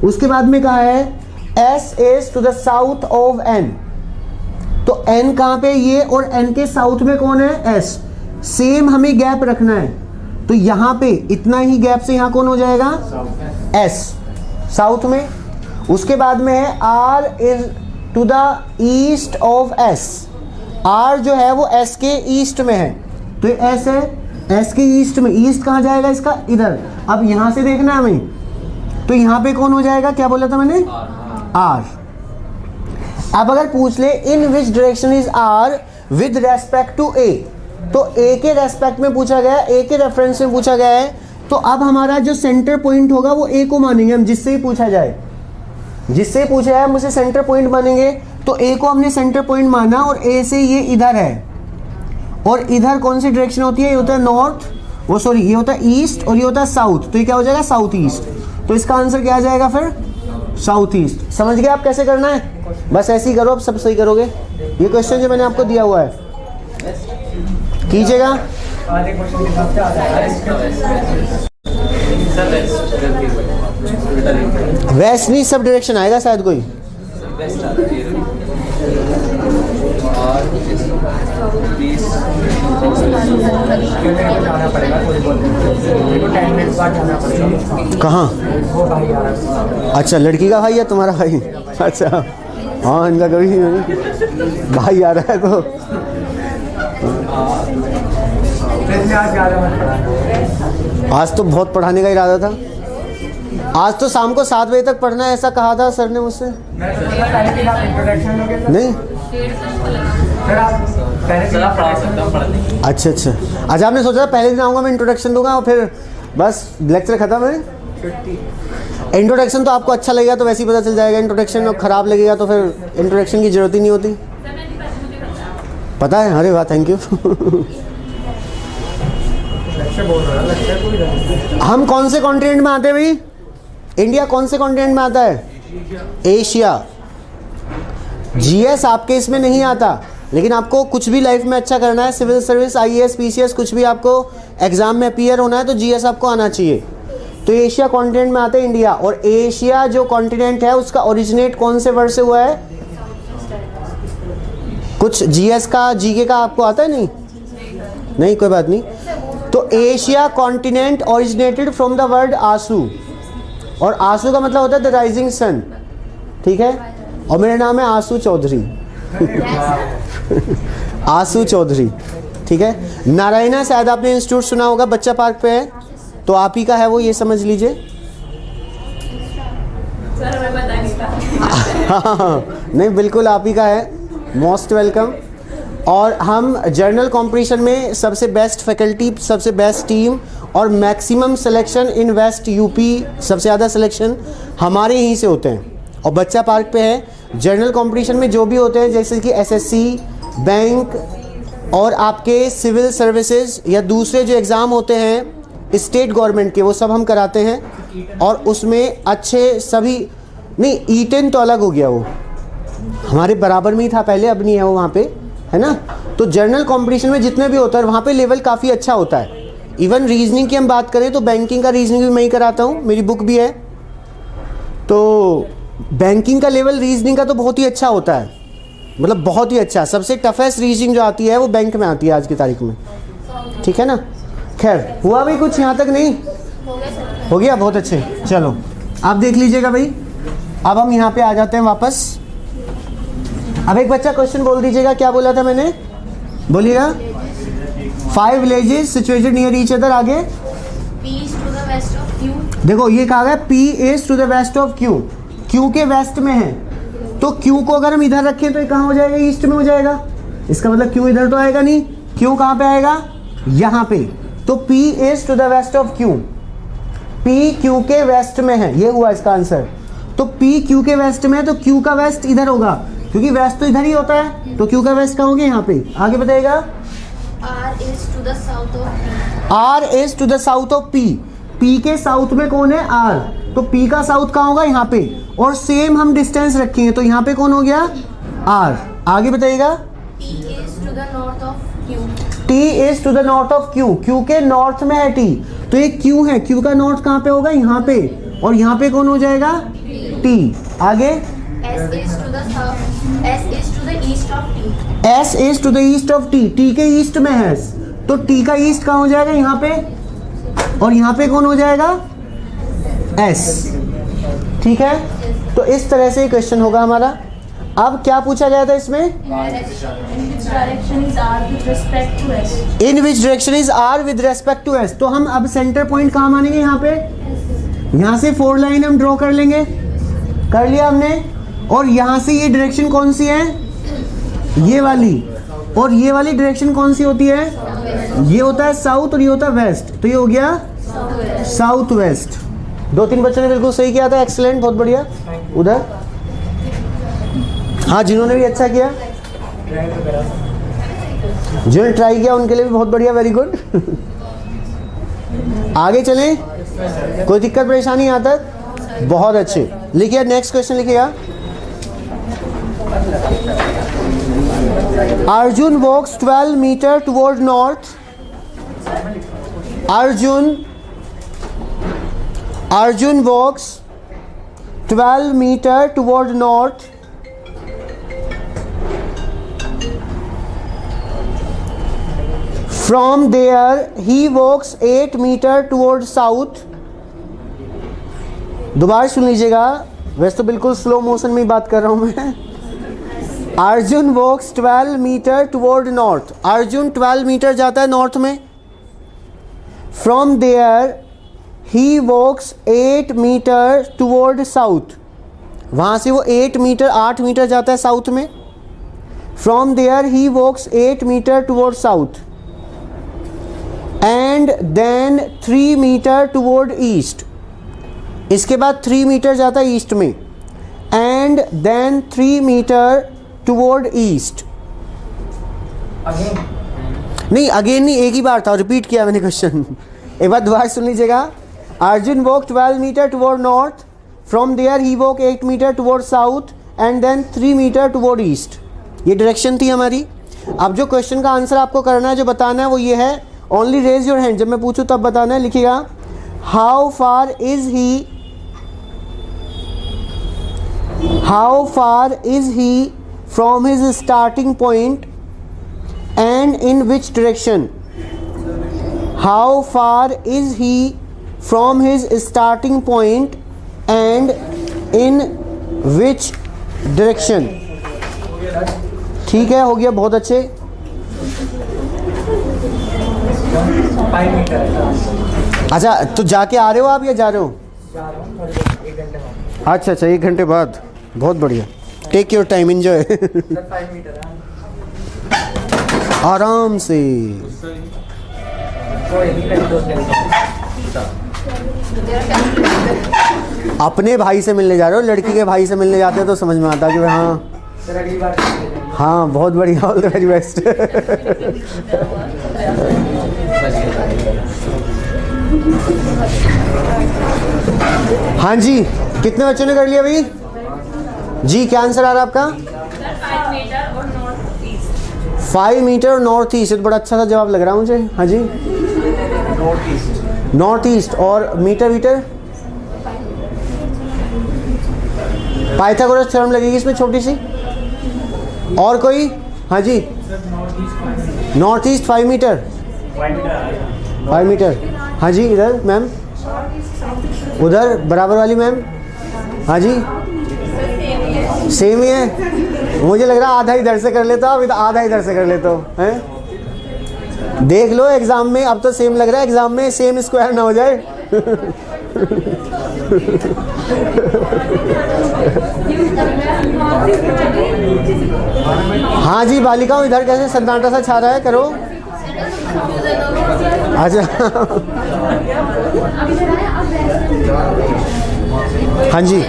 उसके बाद में कहा है S is to the south of N, तो N कहाँ पे? ये, और N के साउथ में कौन है? S। सेम हमें गैप रखना है, तो यहाँ पे इतना ही गैप से यहाँ कौन हो जाएगा? S, साउथ में। उसके बाद में है R is to the east of S, R जो है वो S के ईस्ट में है, तो ये S है, S के ईस्ट में। ईस्ट कहाँ जाएगा इसका? इधर। अब यहाँ से देखना है हमें, तो यहाँ पे कौन हो जाएगा? क्या बोला था मैंने? R। अब अगर पूछ ले in which direction is R with respect to A, तो A के रेस्पेक्ट में पूछा गया है, A के रेफरेंस में पूछा गया है, तो अब हमारा जो सेंटर पॉइंट होगा वो A को मानेंगे हम, जिससे ही पूछा जाए, जिससे पूछा है मुझे सेंटर पॉइंट मानेंगे, तो A को हमने सेंटर पॉइंट माना, और A से ये इधर है, और इधर कौन सी डायरेक्शन होती है? ये होता है नॉर्थ, वो सॉरी ये होता है ईस्ट, और ये होता है साउथ, तो ये क्या हो जाएगा? South east. तो इसका आंसर क्या आ जाएगा फिर? South east. समझ गए आप कैसे करना है? बस ऐसे ही करो, आप सब सही करोगे। ये क्वेश्चन जो मैंने आपको दिया हुआ है कीजिएगा। आधे क्वेश्चन के हिसाब से आधा है। Sir waste. वेस्ट नहीं, सब डायरेक्शन आएगा शायद कोई। वेस्ट आता है और जाना पड़ेगा थोड़ी बहुत, मेरे को 10 मिनट बाद जाना पड़ेगा। कहाँ? वो भाई आ रहा है। अच्छा, लड़की का भाई या तुम्हारा भाई? अच्छा हाँ, इनका कभी नहीं भाई आ रहा है तो फिर से आज ज़्यादा मत पढ़ाना। आज तो बहुत पढ़ाने का इरादा था। आज तो शाम को 7 बजे तक पढ़ना है, ऐसा कहा था सर ने मुझसे। मैं तो सोचा पहले दिन आप इंट्रोडक्शन लोगे सर। नहीं, सर आप पहले दिन आप पढ़ा सकता हूँ, पढ़ लेंगे। अच्छा अच्छा। आज आपने सोचा था पहले दिन आऊँगा मैं इंट्रोडक्शन दूंगा और फिर बस लेक्चर खत्म है। इंट्रोडक्शन तो आपको अच्छा लगेगा तो वैसे ही पता चल जाएगा इंट्रोडक्शन, और ख़राब लगेगा तो फिर इंट्रोडक्शन की ज़रूरत ही नहीं होती। पता है? अरे वाह, थैंक यू। लक्ष्य बोल रहा है, लक्ष्य कोई नहीं। हम कौन से कॉन्टिनेंट में आते हैं भाई? इंडिया कौन से कॉन्टिनेंट में आता है? एशिया। जीएस आपके इसमें नहीं आता, लेकिन आपको कुछ भी लाइफ में अच्छा करना है, सिविल सर्विस, आईएएस, पीसीएस, कुछ भी आपको एग्जाम में अपीयर होना है तो जीएस आपको आना चाहिए। तो एशिया कॉन्टिनेंट में आता है इंडिया, और एशिया जो कॉन्टिनेंट है उसका ओरिजिनेट कौन से वर्ड से हुआ है? कुछ जीएस का, जीके का आपको आता है? नहीं नहीं, कोई बात नहीं। तो Asia continent originated from the word आंसू, और आंसू का मतलब होता है द राइजिंग सन, ठीक है? और मेरा नाम है आंसू चौधरी। आंसू चौधरी, ठीक है? नारायणा शायद आपने इंस्टीट्यूट सुना होगा, बच्चा पार्क पे है, तो आप ही का है वो, ये समझ लीजिए। सर हमें पता नहीं था। नहीं, बिल्कुल आप ही का है, मोस्ट वेलकम। और हम जर्नल कंपटीशन में सबसे बेस्ट फैकल्टी, सबसे बेस्ट टीम और maximum selection in west UP, सबसे ज़्यादा सिलेक्शन हमारे यहीं से होते हैं। और बच्चा पार्क पे है, जर्नल कंपटीशन में जो भी होते हैं जैसे कि एसएससी, बैंक और आपके सिविल सर्विसेज या दूसरे जो एग्ज़ाम होते हैं स्टेट गवर्नमेंट के, वो सब हम कराते हैं। और उसमें अच्छे सभी, नहीं E10 तो अलग हो गया, वो हमारे बराबर में ही था पहले, अब नहीं है वो वहाँ पे, है ना? तो जर्नल कंपटीशन में जितने भी होता है वहाँ पे लेवल काफ़ी अच्छा होता है। इवन रीजनिंग की हम बात करें तो बैंकिंग का रीजनिंग भी मैं ही कराता हूँ, मेरी बुक भी है। तो बैंकिंग का लेवल रीजनिंग का तो बहुत ही अच्छा होता है, मतलब बहुत ही अच्छा। सबसे टफेस्ट रीजनिंग जो आती है वो बैंक में आती है आज की तारीख में, ठीक है ना? खैर, हुआ भी कुछ यहाँ तक? नहीं हो गया, बहुत अच्छे। चलो आप देख लीजिएगा भाई। अब हम यहाँ पे आ जाते हैं वापस। अब एक बच्चा क्वेश्चन बोल दीजिएगा, क्या बोला था मैंने? बोलिएगा। 5 villages situated near each other. आगे P is to the west of Q. देखो, ये कहा गया P is to the west of Q, Q के वेस्ट में है, तो Q को अगर हम इधर रखें तो ये कहाँ हो जाएगा? ईस्ट में हो जाएगा। इसका मतलब Q इधर तो आएगा नहीं, Q कहाँ पे आएगा? यहाँ पे। तो P is to the west of Q, P Q के वेस्ट में है, ये हुआ इसका आंसर। तो P Q के वेस्ट में है तो Q का वेस्ट इधर होगा, क्योंकि वेस्ट तो इधर ही होता है, तो Q का वेस्ट कहाँ होगा? यहाँ पे। आगे बताइएगा। R is to the south of P. R is to the south of P, P के साउथ में कौन है? R, तो P का साउथ कहाँ होगा? यहाँ पे। और सेम हम डिस्टेंस रखेंगे तो यहाँ पे कौन हो गया? R। आगे बताइएगा। T is to the north of Q. T is to the north of Q, Q के नॉर्थ में है T, तो ये Q है, Q का नॉर्थ कहाँ पे होगा? यहाँ पे। और यहाँ पे कौन हो जाएगा? T। आगे S is to the south. S is to the east of T. S is to the east of T, T के ईस्ट में है, तो T का ईस्ट कहाँ हो जाएगा? यहाँ पे। और यहाँ पे कौन हो जाएगा? S, ठीक है? तो इस तरह से क्वेश्चन होगा हमारा। अब क्या पूछा गया था इसमें? Which direction is R with respect to S? In which direction is R with respect to S। तो हम अब सेंटर पॉइंट कहाँ मानेंगे? यहाँ पे। यहाँ से 4 लाइन हम ड्रॉ कर लेंगे, कर लिया हमने। और यहाँ से ये डायरेक्शन कौन सी है? ये वाली। और ये वाली डायरेक्शन कौन सी होती है? ये होता है साउथ और ये होता है वेस्ट, तो ये हो गया साउथ वेस्ट। 2-3 बच्चों ने बिल्कुल सही किया था, एक्सीलेंट, बहुत बढ़िया। उधर हाँ, जिन्होंने भी अच्छा किया, जिन्होंने ट्राई किया उनके लिए भी बहुत बढ़िया, वेरी गुड। आगे चलें, कोई दिक्कत परेशानी यहाँ तक? बहुत अच्छे। लिखिए नेक्स्ट क्वेश्चन, लिखिएगा। Arjun walks 12 meters toward north. Arjun walks 12 meter toward north. From there he walks 8 meter toward south. दोबारा सुन लीजिएगा, वैसे तो बिल्कुल स्लो मोशन में ही बात कर रहा हूं मैं। Arjun walks 12 metre toward north. Arjun 12 metre जाता है नॉर्थ में। From there he walks 8 metre toward south. वहां से वो 8 मीटर जाता है साउथ में। From there he walks 8 metre toward south and then 3 metre toward east. इसके बाद 3 मीटर जाता है ईस्ट में and then 3 metre toward east. नहीं अगेन नहीं, एक ही बार था, रिपीट किया मैंने क्वेश्चन। एक बार दोबारा सुन लीजिएगा। Arjun walk 12 metre toward north. From there he walk 8 metre toward south and then 3 metre toward east. ये डायरेक्शन थी हमारी। अब जो क्वेश्चन का आंसर आपको करना है, जो बताना है, वो ये है, ओनली रेज योर हैंड। जब मैं पूछूं तब बताना है। लिखिएगा how far is he from his starting point and in which direction. How far is he from his starting point and in which direction. ठीक है, हो गया, बहुत अच्छे। 5 मीटर। अच्छा, तो जाके आ रहे हो आप या जा रहे हो? जा रहा हूँ थोड़ी देर, 1 घंटे बाद। अच्छा, 1 घंटे बाद। बहुत बढ़िया, take your time, enjoy. Sir 5 metre है। आराम से। अपने भाई से मिलने जा रहे हो, लड़की के भाई से मिलने जाते हो तो समझ में आता है कि हाँ सर अगली बार हाँ, बहुत बढ़िया, ऑल द वेरी बेस्ट। हाँ जी, कितने बच्चों ने कर लिया भाई जी? क्या आंसर आ रहा है आपका? 5 मीटर और नॉर्थ ईस्ट। 5 मीटर और नॉर्थ ईस्ट। बड़ा अच्छा सा जवाब लग रहा है मुझे। हाँ जी, नॉर्थ ईस्ट। और मीटर पाइथागोरस थ्योरम लगेगी इसमें छोटी सी। और कोई? हाँ जी, नॉर्थ ईस्ट 5 मीटर। 5 मीटर। हाँ जी, इधर मैम, उधर बराबर वाली मैम। हाँ जी, सेम ही है। मुझे लग रहा आधा इधर से कर लेता हूँ, आधा इधर से कर लेता हूँ, हैं? देख लो एग्जाम में, अब तो सेम लग रहा है, एग्जाम में सेम स्क्वायर ना हो जाए। हाँ जी, बालिकाओं, इधर कैसे सन्नाटा सा छा रहा है, करो। अच्छा। हाँ जी,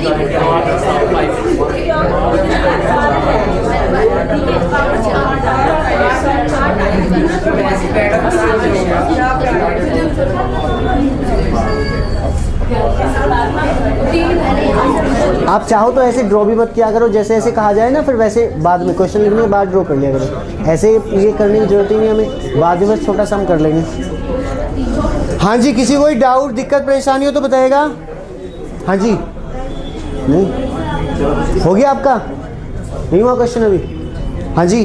आप चाहो तो ऐसे ड्रॉ भी मत किया करो, जैसे ऐसे कहा जाए ना, फिर वैसे बाद में क्वेश्चन लिखने के बाद ड्रॉ कर लिया करो। ऐसे ये करने की जरूरत ही नहीं हमें, बाद में बस छोटा सा हम कर लेंगे। हाँ जी, किसी कोई डाउट, दिक्कत, परेशानी हो तो बताइएगा। हाँ जी, नहीं हो गया आपका? नहीं हुआ क्वेश्चन अभी? हाँ जी,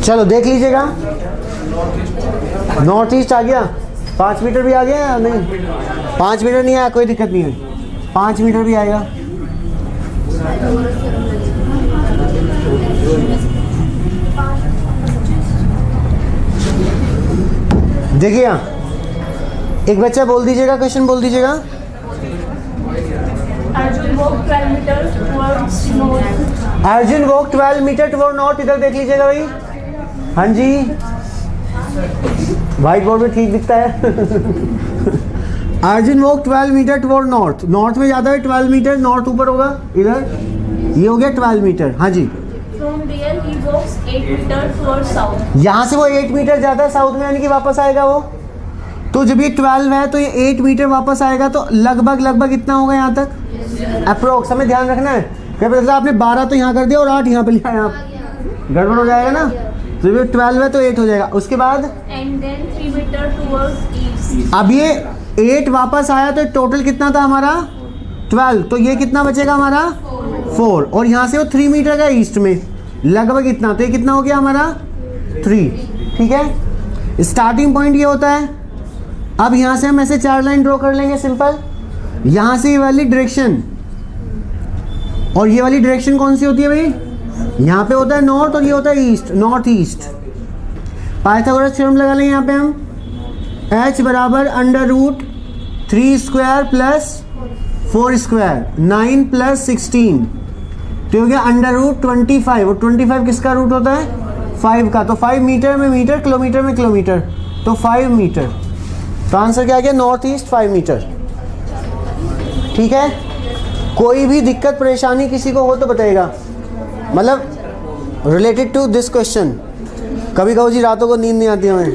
चलो देख लीजिएगा। नॉर्थ ईस्ट आ गया। 5 मीटर भी आ गया या नहीं? 5 मीटर नहीं आया, कोई दिक्कत नहीं है, 5 मीटर भी आएगा। देखिए यहाँ एक बच्चा बोल दीजिएगा, क्वेश्चन बोल दीजिएगा। Arjun walk 12 metre towards north. Arjun walk 12 metre toward north. इधर देख लीजिएगा भाई। हाँ जी, व्हाइट बोर्ड में ठीक दिखता है। Arjun walk 12 metre toward north. North में जाता है 12 मीटर, नॉर्थ ऊपर होगा, इधर ये हो गया 12 मीटर। हाँ जी, From there he walks 8 meter towards south. यहाँ से वो 8 मीटर जाता है साउथ में, यानी कि वापस आएगा वो। तो जब ये 12 है तो ये 8 मीटर वापस आएगा, तो लगभग इतना होगा यहाँ तक। अप्रोक्स हमें ध्यान रखना है। क्या पता आपने 12 तो यहाँ कर दिया और 8 यहाँ पे लिया है, आप गड़बड़ हो जाएगा ना। तो ये 12 है तो 8 हो जाएगा। उसके बाद And then 3 meter towards east. अब ये 8 वापस आया तो टोटल कितना था हमारा 12, तो ये कितना बचेगा हमारा 4, और यहाँ से वो 3 मीटर का ईस्ट में लगभग इतना, तो ये कितना हो गया हमारा 3। ठीक है, स्टार्टिंग पॉइंट ये होता है। अब यहाँ से हम ऐसे 4 लाइन ड्रॉ कर लेंगे सिंपल। यहाँ से ये वाली डायरेक्शन और ये वाली डायरेक्शन कौन सी होती है भाई, यहाँ पे होता है नॉर्थ और ये होता है east, north east. Pythagoras theorem लगा लेंगे यहाँ पे हम, h बराबर √3 स्क्वायर प्लस 4 स्क्वायर 9 प्लस 16, तो हो गया √25, और 25 किसका रूट होता है 5 का, तो 5 मीटर में मीटर, किलोमीटर में किलोमीटर, तो 5 मीटर। तो आंसर क्या आ गया, नॉर्थ ईस्ट 5 मीटर। ठीक है, कोई भी दिक्कत परेशानी किसी को हो तो बताइएगा, मतलब रिलेटेड टू दिस क्वेश्चन। कभी कभी जी रातों को नींद नहीं आती हमें,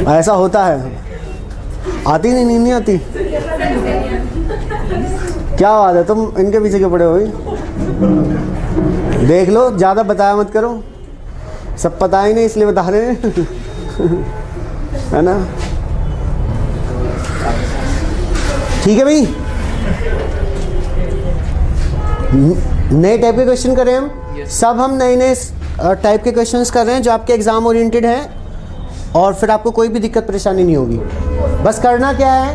ऐसा होता है, आती नहीं, नींद नहीं आती। क्या बात है, तुम इनके पीछे क्यों पड़े हो भाई? देख लो, ज़्यादा बताया मत करो, सब पता ही नहीं इसलिए बता रहे हैं है ना। ठीक है भाई, नए टाइप के क्वेश्चन कर रहे हैं हम। सब हम नए नए टाइप के क्वेश्चंस कर रहे हैं जो आपके एग्ज़ाम ओरिएंटेड हैं, और फिर आपको कोई भी दिक्कत परेशानी नहीं होगी। बस करना क्या है,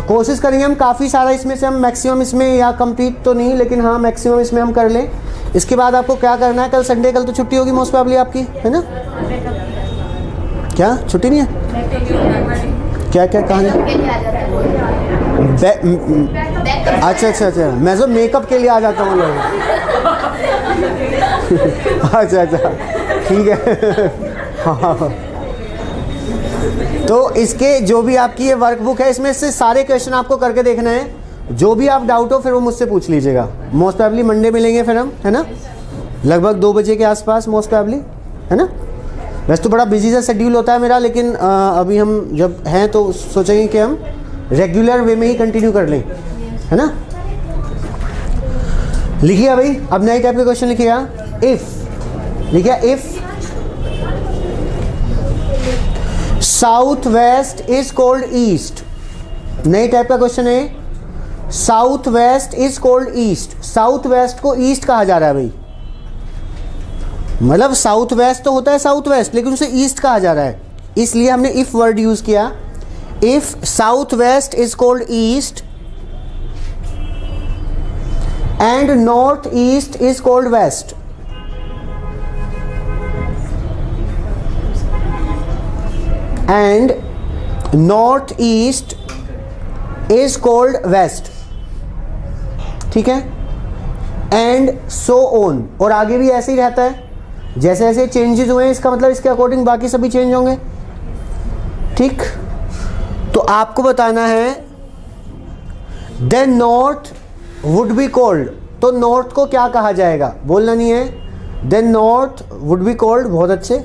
कोशिश करेंगे हम काफ़ी सारा इसमें से हम मैक्सिमम इसमें, या कंप्लीट तो नहीं लेकिन हाँ मैक्सिमम इसमें हम कर लें। इसके बाद आपको क्या करना है, कल संडे, कल तो छुट्टी होगी मोस्ट प्रॉब्ली आपकी, है ना? क्या छुट्टी नहीं है? क्या क्या कहाँ है? अच्छा अच्छा अच्छा, मैं तो मेकअप के लिए आ जाता हूँ लोग अच्छा अच्छा ठीक है हाँ। तो इसके जो भी आपकी ये वर्कबुक है, इसमें से सारे क्वेश्चन आपको करके देखना है। जो भी आप डाउट हो फिर वो मुझसे पूछ लीजिएगा। मोस्ट प्रॉब्ली मंडे मिलेंगे फिर हम, है ना, लगभग 2 बजे के आसपास मोस्ट प्रॉब्ली, है ना। वैसे तो बड़ा बिजी सा शेड्यूल होता है मेरा, लेकिन अभी हम जब हैं तो सोचेंगे कि हम रेगुलर वे में ही कंटिन्यू कर लें, है ना। लिखिए भाई, अब नए टाइप के क्वेश्चन लिखिएगा। इफ लिखिए, if south west is called east, नई टाइप का क्वेश्चन है। South west is called east, south waste को ईस्ट कहा जा रहा है भाई, मतलब साउथ वेस्ट तो होता है साउथ वेस्ट, लेकिन उसे ईस्ट कहा जा रहा है, इसलिए हमने इफ वर्ड यूज किया। If south west is called east and north east is called west, and north east is called west, ठीक है, एंड सो ऑन, और आगे भी ऐसे ही रहता है। जैसे जैसे चेंजेस हुए हैं, इसका मतलब इसके अकॉर्डिंग बाकी सभी चेंज होंगे। ठीक, तो आपको बताना है then north would be called, तो नॉर्थ को क्या कहा जाएगा, बोलना नहीं है। Then north would be called, बहुत अच्छे।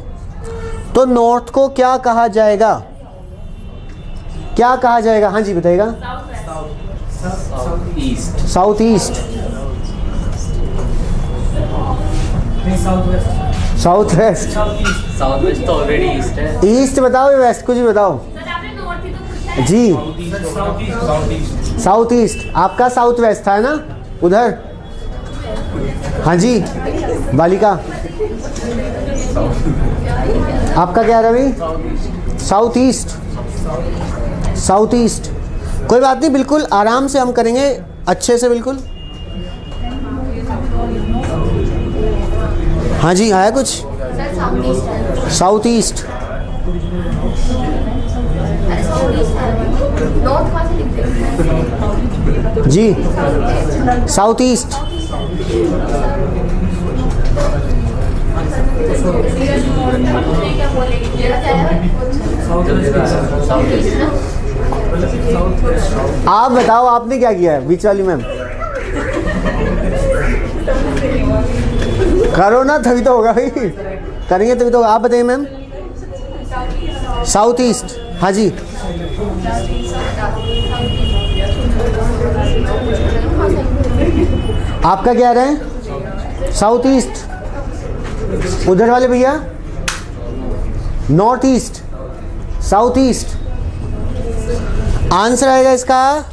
तो नॉर्थ को क्या कहा जाएगा, क्या कहा जाएगा, हाँ जी बताइएगा। South east, south east, south west, south west तो ऑलरेडी ईस्ट है। ईस्ट बताओ या वेस्ट, कुछ भी बताओ जी। साउथ ईस्ट आपका साउथ वेस्ट था ना उधर, हाँ जी बालिका, आपका क्या Ravi, south east, south east. कोई बात नहीं, बिल्कुल आराम से हम करेंगे, अच्छे से बिल्कुल। हाँ जी, आया कुछ, साउथ ईस्ट, जी साउथ ईस्ट। आप बताओ आपने क्या किया है, बीच वाली मैम। करो ना, तभी तो होगा भाई, करेंगे तभी तो। आप बताइए मैम। साउथ ईस्ट, हाँ जी। आपका क्या रहा है? South east. उधर वाले भैया north east, south east. Answer आएगा इसका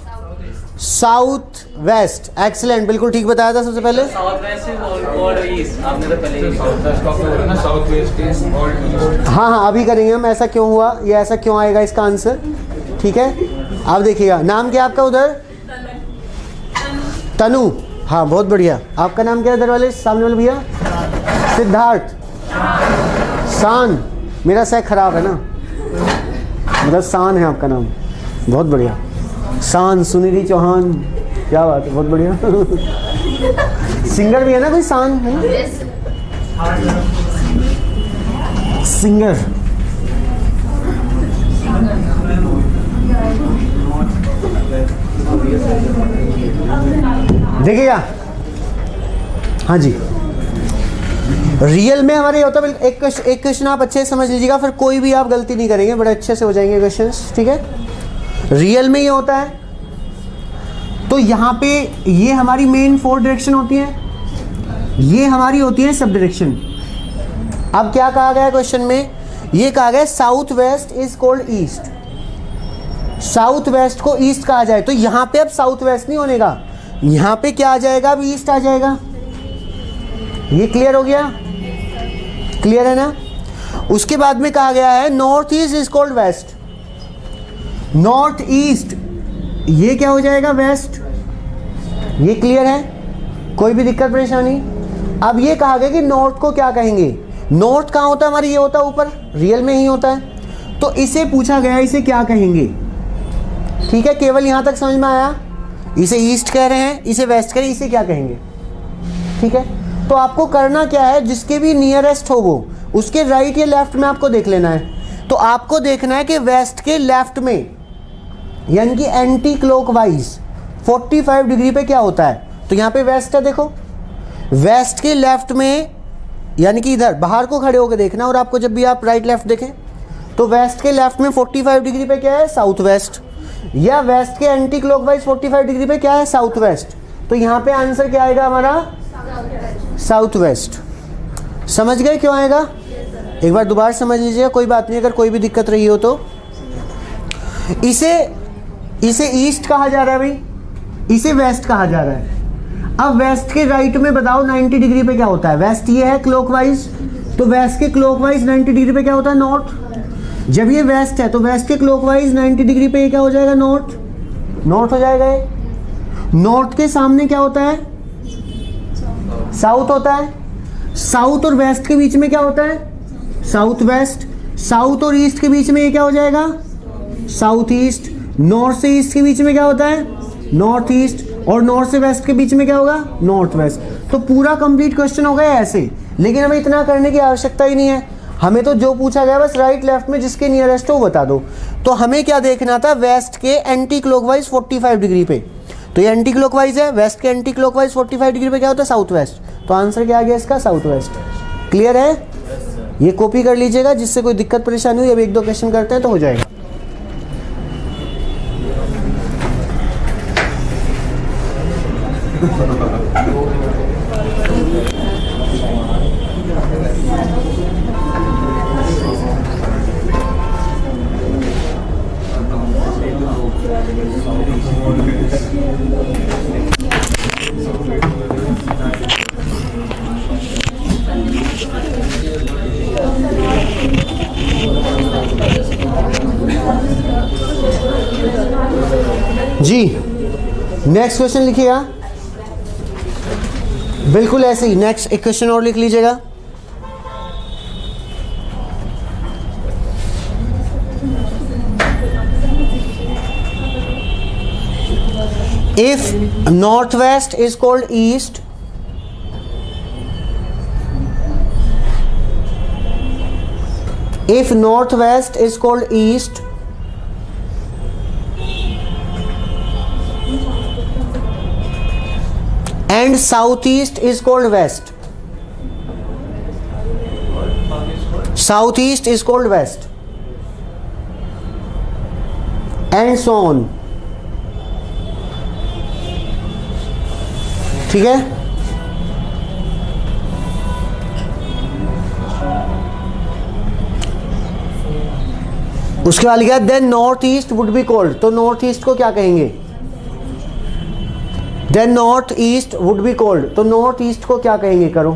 साउथ वेस्ट। एक्सीलेंट, बिल्कुल ठीक बताया था सबसे पहले। South west is all east, आपने तो पहले ही south west is all east. हाँ हाँ, अभी करेंगे हम ऐसा क्यों हुआ, ये ऐसा क्यों आएगा इसका आंसर। ठीक है, आप देखिएगा। नाम क्या आपका उधर? तनु। हाँ बहुत बढ़िया। आपका नाम क्या है उधर वाले सामने वाले भैया? सिद्धार्थ। शान, मेरा सह खराब है ना, मतलब शान है आपका नाम। बहुत बढ़िया। शान, सुनिधि चौहान, क्या बात है, बहुत बढ़िया। सिंगर भी है ना कोई? शान है ना सिंगर। देखिएगा। हाँ जी, रियल में हमारे ये होता है। एक क्वेश्चन आप अच्छे से समझ लीजिएगा, फिर कोई भी आप गलती नहीं करेंगे, बड़े अच्छे से हो जाएंगे क्वेश्चंस। ठीक है, रियल में ये होता है। तो यहाँ पे ये हमारी मेन 4 डायरेक्शन होती हैं, ये हमारी होती है सब डायरेक्शन। अब क्या कहा गया क्वेश्चन में? ये कहा गया south west is called east. South waste को ईस्ट कहा जाए, तो यहाँ पे अब साउथ वेस्ट नहीं होने का, यहाँ पे क्या आ जाएगा? अब ईस्ट आ जाएगा। ये क्लियर हो गया? क्लियर है ना? उसके बाद में कहा गया है north east is called west. North east ये क्या हो जाएगा? वेस्ट। ये क्लियर है? कोई भी दिक्कत परेशानी? अब ये कहा गया कि नॉर्थ को क्या कहेंगे? नॉर्थ कहाँ होता है हमारे? ये होता है ऊपर, रियल में ही होता है। तो इसे पूछा गया इसे क्या कहेंगे। ठीक है, केवल यहां तक समझ में आया? इसे ईस्ट कह रहे हैं, इसे वेस्ट कह रहे हैं, इसे क्या कहेंगे? ठीक है, तो आपको करना क्या है, जिसके भी नियरेस्ट हो वो उसके राइट या लेफ्ट में आपको देख लेना है। तो आपको देखना है कि वेस्ट के लेफ्ट में, यानी कि एंटी क्लॉकवाइज 45 डिग्री पे क्या होता है। तो यहाँ पे वेस्ट है, देखो वेस्ट के लेफ्ट में, यानी कि इधर बाहर को खड़े होकर देखना। और आपको जब भी आप राइट लेफ्ट देखें तो वेस्ट के लेफ्ट में 45 डिग्री पे क्या है? South west. या वेस्ट के एंटी क्लॉकवाइज 45 डिग्री पे क्या है? South west. तो यहाँ पे आंसर क्या आएगा हमारा? South west. समझ गए क्यों आएगा? एक बार दोबारा समझ लीजिएगा, कोई बात नहीं, अगर कोई भी दिक्कत रही हो तो। इसे ईस्ट कहा जा रहा है भाई, इसे वेस्ट कहा जा रहा है। अब वेस्ट के राइट में बताओ 90 डिग्री पे क्या होता है? वेस्ट ये है क्लॉकवाइज, तो वेस्ट के क्लॉकवाइज 90 डिग्री पे क्या होता है? नॉर्थ। जब ये वेस्ट है तो वेस्ट के क्लॉकवाइज 90 डिग्री पे ये क्या हो जाएगा? नॉर्थ। नॉर्थ हो जाएगा ये। नॉर्थ के सामने क्या होता है? साउथ होता है। साउथ और वेस्ट के बीच में क्या होता है? South west. साउथ और ईस्ट के बीच में ये क्या हो जाएगा? South east. नॉर्थ से ईस्ट के बीच में क्या होता है? North east. और नॉर्थ से वेस्ट के बीच में क्या होगा? North west. तो पूरा कंप्लीट क्वेश्चन हो गया ऐसे। लेकिन हमें इतना करने की आवश्यकता ही नहीं है, हमें तो जो पूछा गया बस राइट लेफ्ट में जिसके नियरेस्ट हो बता दो। तो हमें क्या देखना था? वेस्ट के एंटी क्लॉकवाइज 45 डिग्री पे। तो ये एंटी क्लॉकवाइज है, वेस्ट के एंटी क्लॉकवाइज 45 डिग्री पे क्या होता है? South west. तो आंसर क्या आ गया इसका? South west. क्लियर है? ये कॉपी कर लीजिएगा, जिससे कोई दिक्कत परेशानी हुई अब 1-2 क्वेश्चन करते हैं तो हो जाएगा। जी नेक्स्ट क्वेश्चन लिखिएगा, बिल्कुल ऐसे ही। नेक्स्ट एक क्वेश्चन और लिख लीजिएगा। If northwest is called east, if northwest is called east, and southeast is called west, southeast is called west, and so on. ठीक है, उसके बाद लिखा है then north east would be called, तो नॉर्थ ईस्ट को क्या कहेंगे? Then north east would be called, तो नॉर्थ ईस्ट को क्या कहेंगे? करो।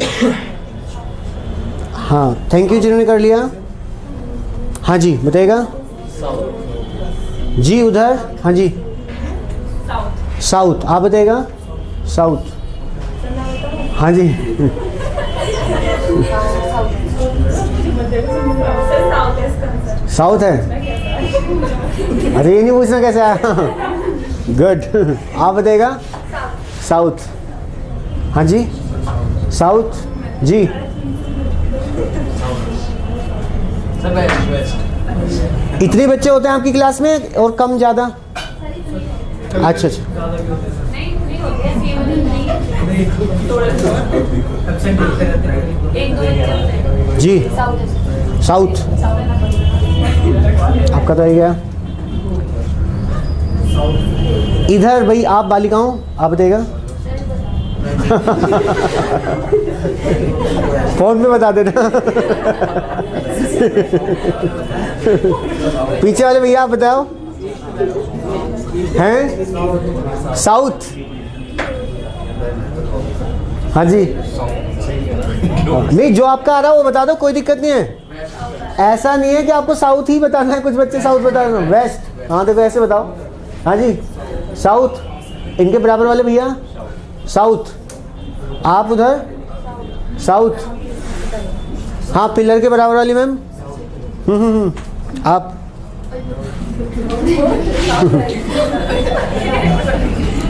हाँ थैंक यू जिन्होंने कर लिया। हाँ जी बताइएगा जी उधर। हाँ जी साउथ, आप बताइएगा साउथ। हाँ जी साउथ है। अरे ये नहीं पूछना कैसे आया। गुड, आप बताइएगा साउथ। हाँ जी साउथ जी। इतने बच्चे होते हैं आपकी क्लास में और कम ज़्यादा? अच्छा अच्छा जी साउथ। आपका तो गया इधर भाई। आप बालिकाओं आप बताइएगा। फोन पे बता देना। पीछे वाले भैया आप बताओ। हैं साउथ? हाँ जी नहीं, जो आपका आ रहा है वो बता दो, कोई दिक्कत नहीं है। ऐसा नहीं है कि आपको साउथ ही बताना है, कुछ बच्चे साउथ बता रहे हैं। वेस्ट, हाँ तो वैसे बताओ। हाँ जी साउथ। इनके बराबर वाले भैया साउथ। आप उधर साउथ। हाँ पिलर के बराबर वाली मैम। आप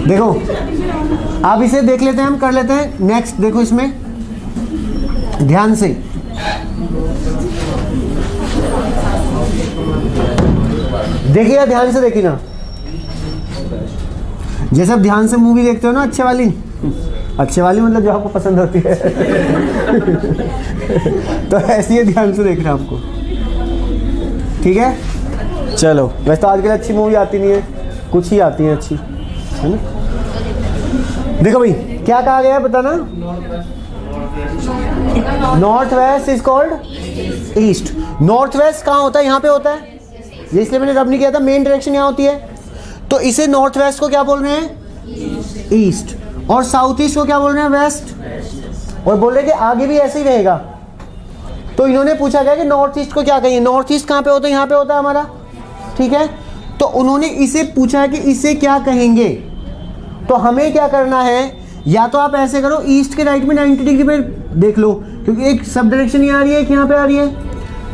देखो, आप इसे देख लेते हैं, हम कर लेते हैं नेक्स्ट। देखो इसमें ध्यान से देखिएगा, ध्यान से देखिए ना। जैसे आप ध्यान से मूवी देखते हो ना, अच्छे वाली मतलब जो आपको पसंद होती है। तो ऐसी ही ध्यान से देखना आपको, ठीक है। चलो वैसे तो आजकल अच्छी मूवी आती नहीं है, कुछ ही आती है अच्छी, है ना। देखो भाई क्या कहा गया है बताना। North west is called east. North west कहाँ होता है? यहाँ पे होता है, इसलिए मैंने रब नहीं किया था। मेन डायरेक्शन यहाँ होती है, तो इसे नॉर्थ वेस्ट को क्या बोल रहे हैं? ईस्ट। और साउथ ईस्ट को क्या बोल रहे हैं? वेस्ट। और बोल रहे कि आगे भी ऐसे ही रहेगा। तो इन्होंने पूछा गया कि नॉर्थ ईस्ट को क्या कहिए। नॉर्थ ईस्ट कहाँ पे होता है? यहाँ पे होता है हमारा, ठीक है। तो उन्होंने इसे पूछा है कि इसे क्या कहेंगे। तो हमें क्या करना है, या तो आप ऐसे करो, ईस्ट के राइट में 90 डिग्री पे देख लो, क्योंकि एक सब डायरेक्शन यहाँ आ रही है, एक यहाँ पे आ रही है।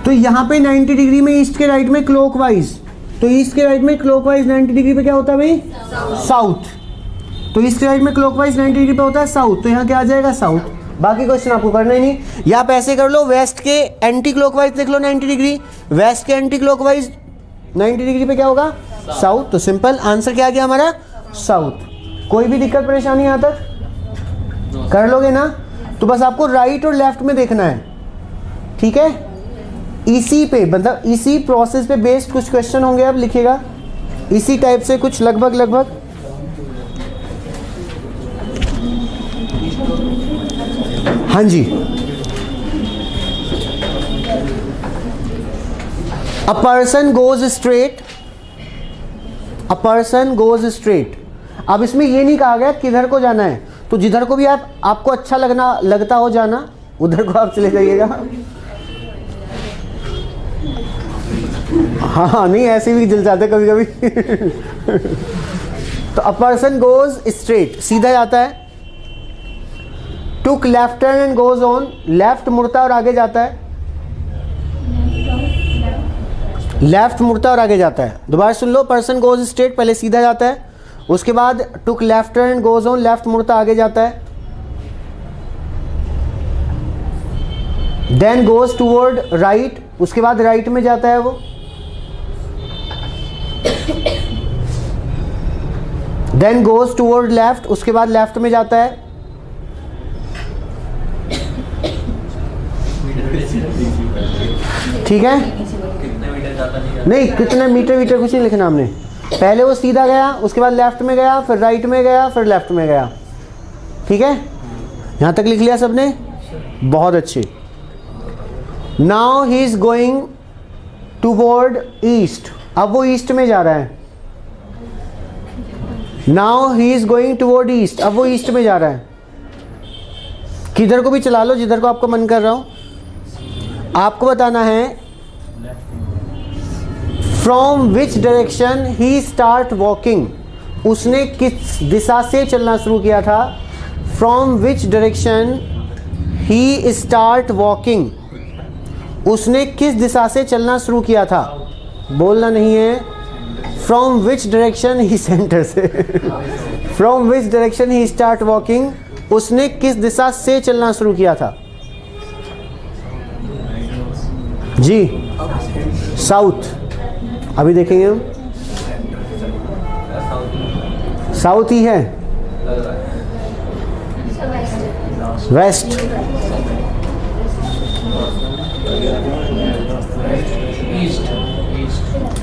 तो यहाँ पे 90 डिग्री में ईस्ट के राइट में क्लॉकवाइज, तो ईस्ट के राइट में क्लॉकवाइज 90 डिग्री पे क्या होता है भाई? साउथ। तो ईस्ट के राइट में क्लॉकवाइज 90 डिग्री पे होता है साउथ, तो यहाँ क्या आ जाएगा? साउथ। बाकी क्वेश्चन आपको करना ही नहीं। या आप ऐसे कर लो, वेस्ट के एंटी क्लॉकवाइज देख लो 90 डिग्री, वेस्ट के एंटी क्लॉकवाइज 90 डिग्री पे क्या होगा? साउथ। तो सिंपल आंसर क्या आ गया हमारा? साउथ। कोई भी दिक्कत परेशानी यहाँ तक कर लोगे ना? तो बस आपको राइट और लेफ्ट में देखना है, ठीक है। इसी पे मतलब इसी प्रोसेस पे बेस्ड कुछ क्वेश्चन होंगे, अब लिखिएगा इसी टाइप से कुछ लगभग। हाँ जी, अ पर्सन गोज स्ट्रेट। अब इसमें ये नहीं कहा गया किधर को जाना है, तो जिधर को भी आपको अच्छा लगता हो जाना, उधर को आप चले जाइएगा। हाँ नहीं, ऐसे भी जल जाते कभी कभी। तो अ पर्सन गोज स्ट्रेट, सीधा जाता है। Took left turn and goes on, left मुड़ता और आगे जाता है। लेफ्ट मुड़ता और आगे जाता है। दोबारा सुन लो, पर्सन गोज स्ट्रेट, पहले सीधा जाता है, उसके बाद took left turn and goes on, left मुड़ता आगे जाता है। देन गोज टूवर्ड राइट, उसके बाद राइट में जाता है वो। देन गोज टूवर्ड लेफ्ट, उसके बाद लेफ्ट में जाता है। ठीक है, नहीं कितने मीटर कुछ नहीं लिखना हमने। पहले वो सीधा गया, उसके बाद लेफ्ट में गया, फिर राइट में गया, फिर लेफ्ट में गया। ठीक है, यहां तक लिख लिया सबने? बहुत अच्छे। Now he is going toward east, अब वो ईस्ट में जा रहा है। Now he is going toward east, अब वो ईस्ट में जा रहा है। किधर को भी चला लो, जिधर को आपको मन कर रहा हो। आपको बताना है from which direction he start walking, उसने किस दिशा से चलना शुरू किया था। From which direction he start walking, उसने किस दिशा से चलना शुरू किया था। बोलना नहीं है। From which direction he, centre से from which direction he start walking, उसने किस दिशा से चलना शुरू किया था। जी साउथ, अभी देखेंगे हम। साउथ ही है, वेस्ट,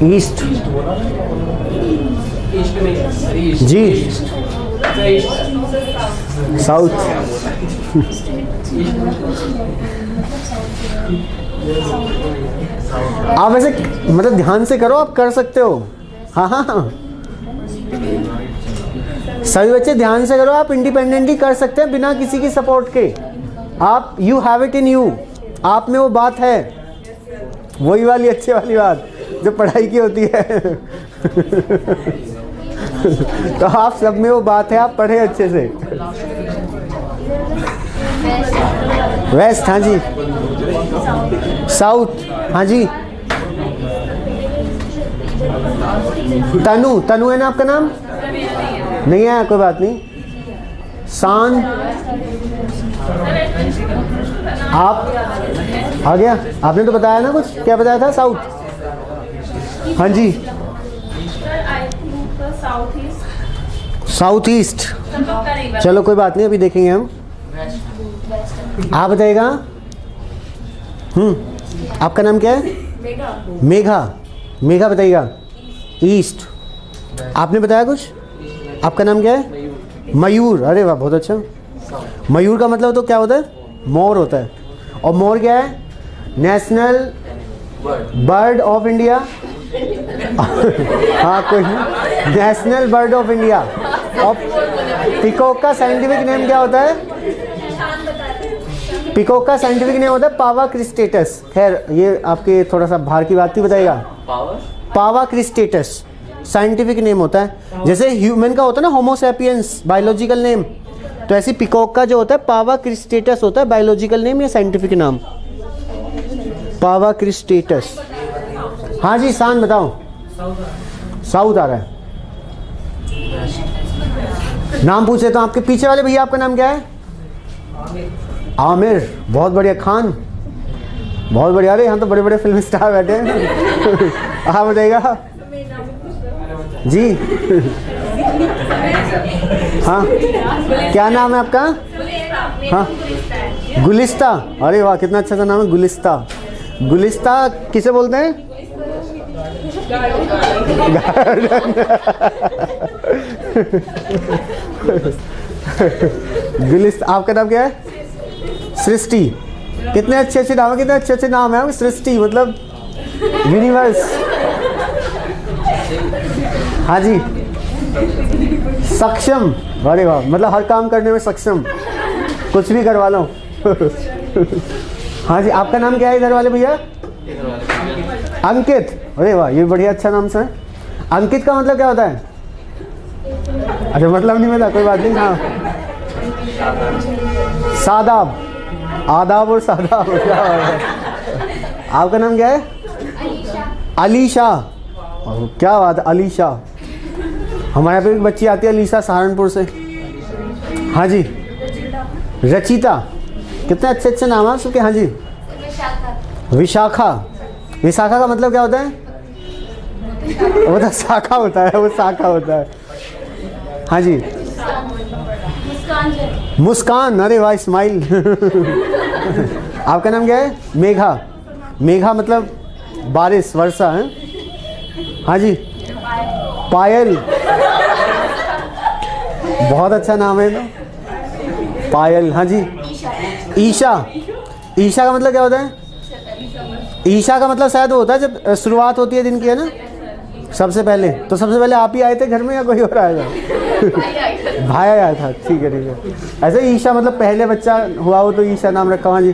ईस्ट, जी साउथ। आप ऐसे मतलब ध्यान से करो, आप कर सकते हो। हाँ हाँ हाँ, सभी बच्चे ध्यान से करो, आप इंडिपेंडेंटली कर सकते हैं बिना किसी की सपोर्ट के। आप you have it in you, आप में वो बात है, वही वाली अच्छी वाली बात जो पढ़ाई की होती है। तो आप सब में वो बात है, आप पढ़े अच्छे से। वेस्ट, हाँ जी। साउथ, हाँ जी। तनु, तनु है ना आपका नाम? नहीं है, कोई बात नहीं। शान, आप आ गया? आपने तो बताया ना कुछ, क्या बताया था? साउथ, हाँ जी। साउथ ईस्ट, चलो कोई बात नहीं, अभी देखेंगे हम। आप बताइएगा। आपका नाम क्या है? मेघा। मेघा बताइएगा। ईस्ट, आपने बताया कुछ? आपका नाम क्या है? मयूर। अरे वाह, बहुत अच्छा। मयूर का मतलब तो क्या होता है? मोर होता है। और मोर क्या है? National bird of India. हाँ, कोई नहीं, नेशनल बर्ड ऑफ इंडिया। और पिकॉक का साइंटिफिक नेम क्या होता है? पिकॉक का साइंटिफिक नेम होता है पावा क्रिस्टेटस। खैर, ये आपके थोड़ा सा बाहर की बात ही बताएगा। पावा क्रिस्टेटस साइंटिफिक नेम होता है। जैसे ह्यूमन का होता है ना होमोसैपियंस, बायोलॉजिकल नेम, तो ऐसे पिकॉक का जो होता है पावा क्रिस्टेटस होता है बायोलॉजिकल नेम या साइंटिफिक नाम। पावा क्रिस्टेटस। हाँ जी, शान बताओ। साउथ आ रहा है। नाम पूछे तो आपके पीछे वाले भैया, आपका नाम क्या है? आमिर। बहुत बढ़िया। खान, बहुत बढ़िया। अरे यहाँ तो बड़े बड़े फिल्म स्टार बैठे हैं। आप बताइएगा जी। हाँ, क्या नाम है आपका? हाँ, गुलिस्ता। अरे वाह, कितना अच्छा सा नाम है, गुलिस्ता। गुलिस्ता किसे बोलते हैं? गुलिस्ता। आपका नाम क्या है? सृष्टि। कितने अच्छे अच्छे नाम है, कितने अच्छे अच्छे नाम है। सृष्टि मतलब यूनिवर्स। हाँ जी। सक्षम। अरे वाह, मतलब हर काम करने में सक्षम, कुछ भी करवा लो। हाँ जी, आपका नाम क्या है इधर वाले भैया? अंकित। अरे वाह, ये बढ़िया अच्छा नाम सा है। अंकित का मतलब क्या होता है? अच्छा, मतलब नहीं पता, कोई बात नहीं। हाँ, सादाब। आदाब और सादाब। आपका नाम क्या है? अलीशा। क्या बात है, अलीशा। हमारे यहाँ पे एक बच्ची आती है अलीशा, सहारनपुर से। हाँ जी। रचिता। कितने अच्छे अच्छे नाम है सबके। हाँ जी। विशाखा। विशाखा का मतलब क्या होता है? वो तो शाखा होता है, वो शाखा होता है। हाँ जी। मुस्कान। अरे वाह, स्माइल। आपका नाम क्या है? मेघा। मेघा मतलब बारिश, वर्षा है। हाँ जी। पायल। बहुत अच्छा नाम है पायल। हाँ जी। ईशा। ईशा का मतलब क्या होता है? ईशा का मतलब शायद वो होता है जब शुरुआत होती है दिन की, है ना, सबसे पहले। तो सबसे पहले आप ही आए थे घर में या कोई और आएगा? भाई आया था, ठीक है ठीक है। ऐसे ईशा मतलब पहले बच्चा हुआ हो तो ईशा नाम रखा हुआ जी।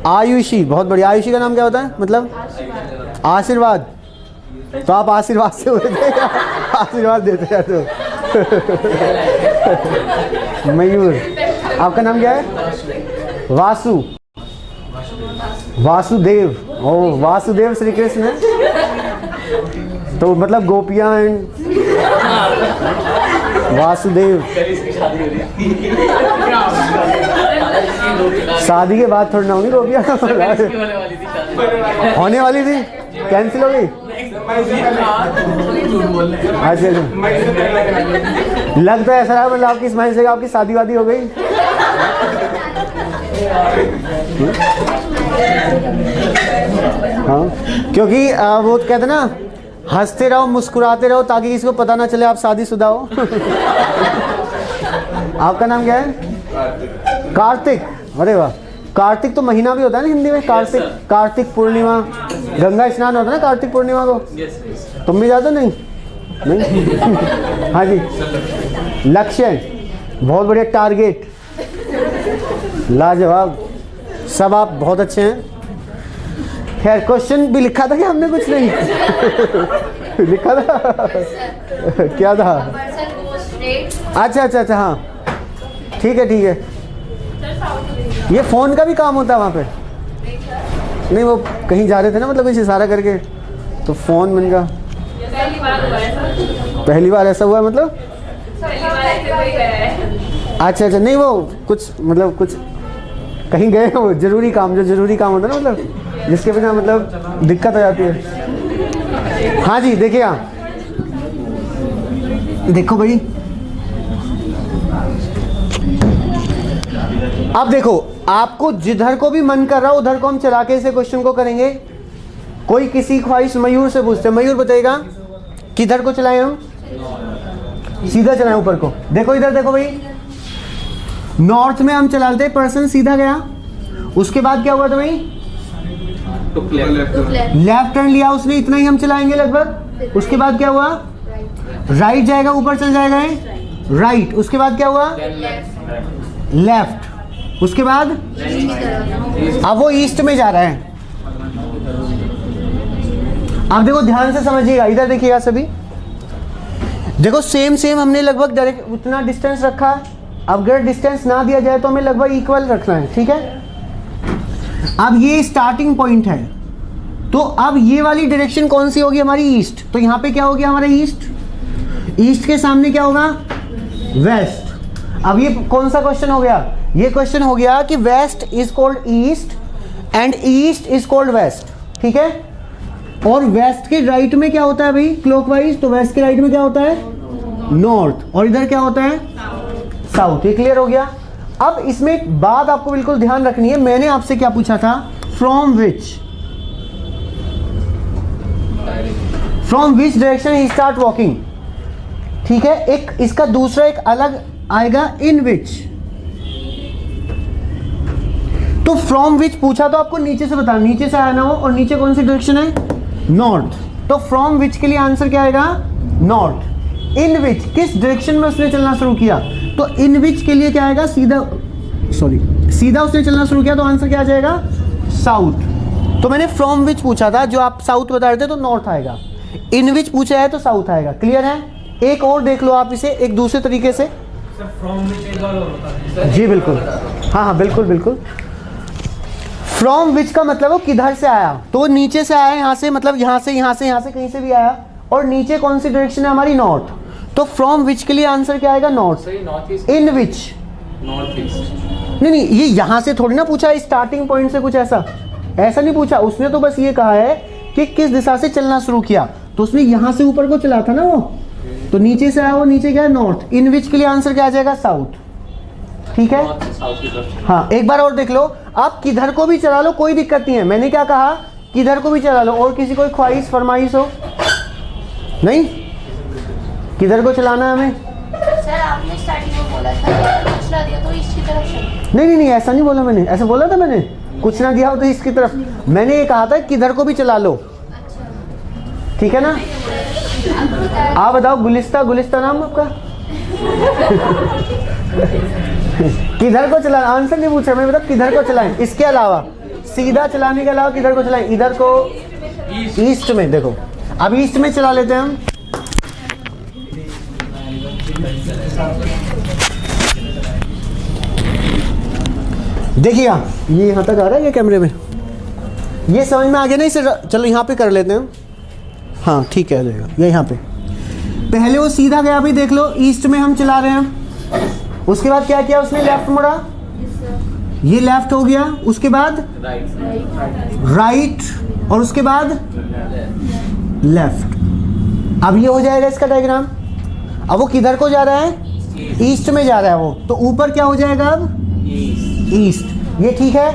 आयुषी, बहुत बढ़िया। आयुषी का नाम क्या होता है मतलब? आशीर्वाद। तो आप आशीर्वाद से हुए थे, आशीर्वाद देते जाते हो। मयूर, आपका नाम क्या है? वासु, वासुदेव। ओ वासुदेव श्री कृष्ण है, तो मतलब गोपियां एंड वासुदेव। शादी के बाद थोड़ी ना होगी गोपियां, होने वाली थी, कैंसिल हो गई। अच्छा, लगता है ऐसा, मतलब आपकी स्माइल से आपकी शादी वादी हो गई। हाँ, क्योंकि वो कहते ना, हंसते रहो मुस्कुराते रहो ताकि किसी को पता ना चले आप शादीशुदा हो। आपका नाम क्या है? कार्तिक। अरे वाह, कार्तिक तो महीना भी होता है ना हिंदी में। कार्तिक, कार्तिक पूर्णिमा, गंगा स्नान होता है ना कार्तिक पूर्णिमा को। तुम भी जाते? नहीं नहीं। हाँ जी, लक्ष्य, बहुत बढ़िया। टारगेट, लाजवाब, सब आप बहुत अच्छे हैं। खैर क्वेश्चन भी लिखा था कि हमने कुछ नहीं लिखा था? क्या था? अच्छा अच्छा अच्छा, हाँ ठीक है ठीक है। ये फ़ोन का भी काम होता है वहाँ पे? नहीं, वो कहीं जा रहे थे ना, मतलब कुछ इशारा करके, तो फ़ोन बन गया। पहली बार ऐसा हुआ मतलब? अच्छा अच्छा, नहीं वो कुछ मतलब कुछ कहीं गए वो जरूरी काम, जो जरूरी काम होता है ना, मतलब जिसके बिना मतलब दिक्कत हो जाती है। हाँ जी, देखिए आप, देखो भाई, अब देखो, आपको जिधर को भी मन कर रहा हो उधर को हम चला के इसे क्वेश्चन को करेंगे। कोई किसी ख्वाहिश मयूर से पूछते, मयूर बताएगा किधर को चलाएं हम? सीधा चलाएं ऊपर को। देखो इधर देखो भाई, नॉर्थ में हम चला लेते, पर्सन सीधा गया, उसके बाद क्या हुआ था भाई? लेफ्ट टर्न लिया उसने, इतना ही हम चलाएंगे लगभग। उसके बाद क्या हुआ? राइट जाएगा, ऊपर चल जाएगा राइट। उसके बाद क्या हुआ? लेफ्ट। उसके बाद अब वो ईस्ट में जा रहा है। अब देखो ध्यान से समझिएगा, इधर देखिएगा सभी, देखो सेम सेम हमने लगभग डायरेक्ट उतना डिस्टेंस रखा। अब अगर डिस्टेंस ना दिया जाए तो हमें लगभग इक्वल रखना है, ठीक है। अब ये स्टार्टिंग पॉइंट है, तो अब ये वाली डायरेक्शन कौन सी होगी? हमारी ईस्ट। तो यहाँ पे क्या हो गया हमारा ईस्ट, ईस्ट के सामने क्या होगा? वेस्ट। अब ये कौन सा क्वेश्चन हो गया? ये क्वेश्चन हो गया कि west is called east and east is called west, ठीक है। और वेस्ट के राइट में क्या होता है भाई? क्लॉकवाइज। तो वेस्ट के राइट में क्या होता है? नॉर्थ। और इधर क्या होता है? साउथ। ये क्लियर हो गया। अब इसमें एक बात आपको बिल्कुल ध्यान रखनी है, मैंने आपसे क्या पूछा था? From which direction he start walking, ठीक है। एक इसका दूसरा एक अलग आएगा, इन विच। तो फ्रॉम विच पूछा तो आपको नीचे से बताना, नीचे से आया ना वो, और नीचे कौन सी डायरेक्शन है? नॉर्थ। तो फ्रॉम विच के लिए आंसर क्या आएगा? नॉर्थ। इन विच किस डायरेक्शन में उसने चलना शुरू किया? तो इन विच के लिए क्या आएगा? सीधा, सॉरी, सीधा उसने चलना शुरू किया, तो आंसर क्या आ जाएगा? साउथ। तो मैंने फ्रॉम विच पूछा था, जो आप साउथ बता रहे थे, तो नॉर्थ आएगा। इन विच पूछा है तो साउथ आएगा। क्लियर है? एक और देख लो आप इसे एक दूसरे तरीके से। जी बिल्कुल, हाँ हाँ बिल्कुल बिल्कुल। फ्रॉम विच का मतलब वो किधर से आया? तो नीचे से आया, यहाँ से, मतलब यहाँ से, यहाँ से, यहाँ से, कहीं से भी आया। और नीचे कौन सी डायरेक्शन है हमारी? नॉर्थ। तो फ्रॉम विच के लिए आंसर क्या आएगा? नॉर्थ। इन विच, नॉर्थ ईस्ट। नहीं नहीं, ये यहाँ से थोड़ी ना पूछा, स्टार्टिंग पॉइंट से कुछ ऐसा नहीं पूछा। उसने तो बस ये कहा है कि किस दिशा से चलना शुरू किया, तो उसने यहाँ से ऊपर को चला था ना वो, तो नीचे से आया वो, नीचे क्या है? नॉर्थ। इन विच के लिए आंसर क्या आ जाएगा? साउथ, ठीक है। हाँ, एक बार और देख लो, आप किधर को भी चला लो, कोई दिक्कत नहीं है। मैंने क्या कहा? किधर को भी चला लो। और किसी कोई ख्वाहिश फरमाइश हो? नहीं, किधर को चलाना है हमें? सर आपने स्टार्टिंग में बोला था चला दिया तो ईस्ट की तरफ चलो। नहीं नहीं नहीं, ऐसा नहीं बोला मैंने। ऐसा बोला था मैंने? कुछ ना दिया हो तो ईस्ट की तरफ। मैंने ये कहा था किधर को भी चला लो, ठीक है ना। आप बताओ, गुलिस्ता नाम आपका किधर को चला, आंसर नहीं पूछा मैं, बताओ किधर को चलाएं। इसके अलावा सीधा चलाने के अलावा किधर को चलाएं, इधर को ईस्ट में। देखो अब ईस्ट में चला लेते हैं हम। देखिए ये यहाँ तक आ रहा है ये कैमरे में, ये समझ में आ गया ना इसे। चलो यहाँ पे कर लेते हैं। हाँ ठीक है, ये यहाँ पे पहले वो सीधा गया, अभी देख लो ईस्ट में हम चला रहे हैं। उसके बाद क्या किया उसने, लेफ्ट मुड़ा, ये लेफ्ट हो गया, उसके बाद राइट, और उसके बाद लेफ्ट। अब ये हो जाएगा इसका डायग्राम। अब वो किधर को जा रहा है, ईस्ट में जा रहा है वो, तो ऊपर क्या हो जाएगा अब, ईस्ट। ये ठीक है।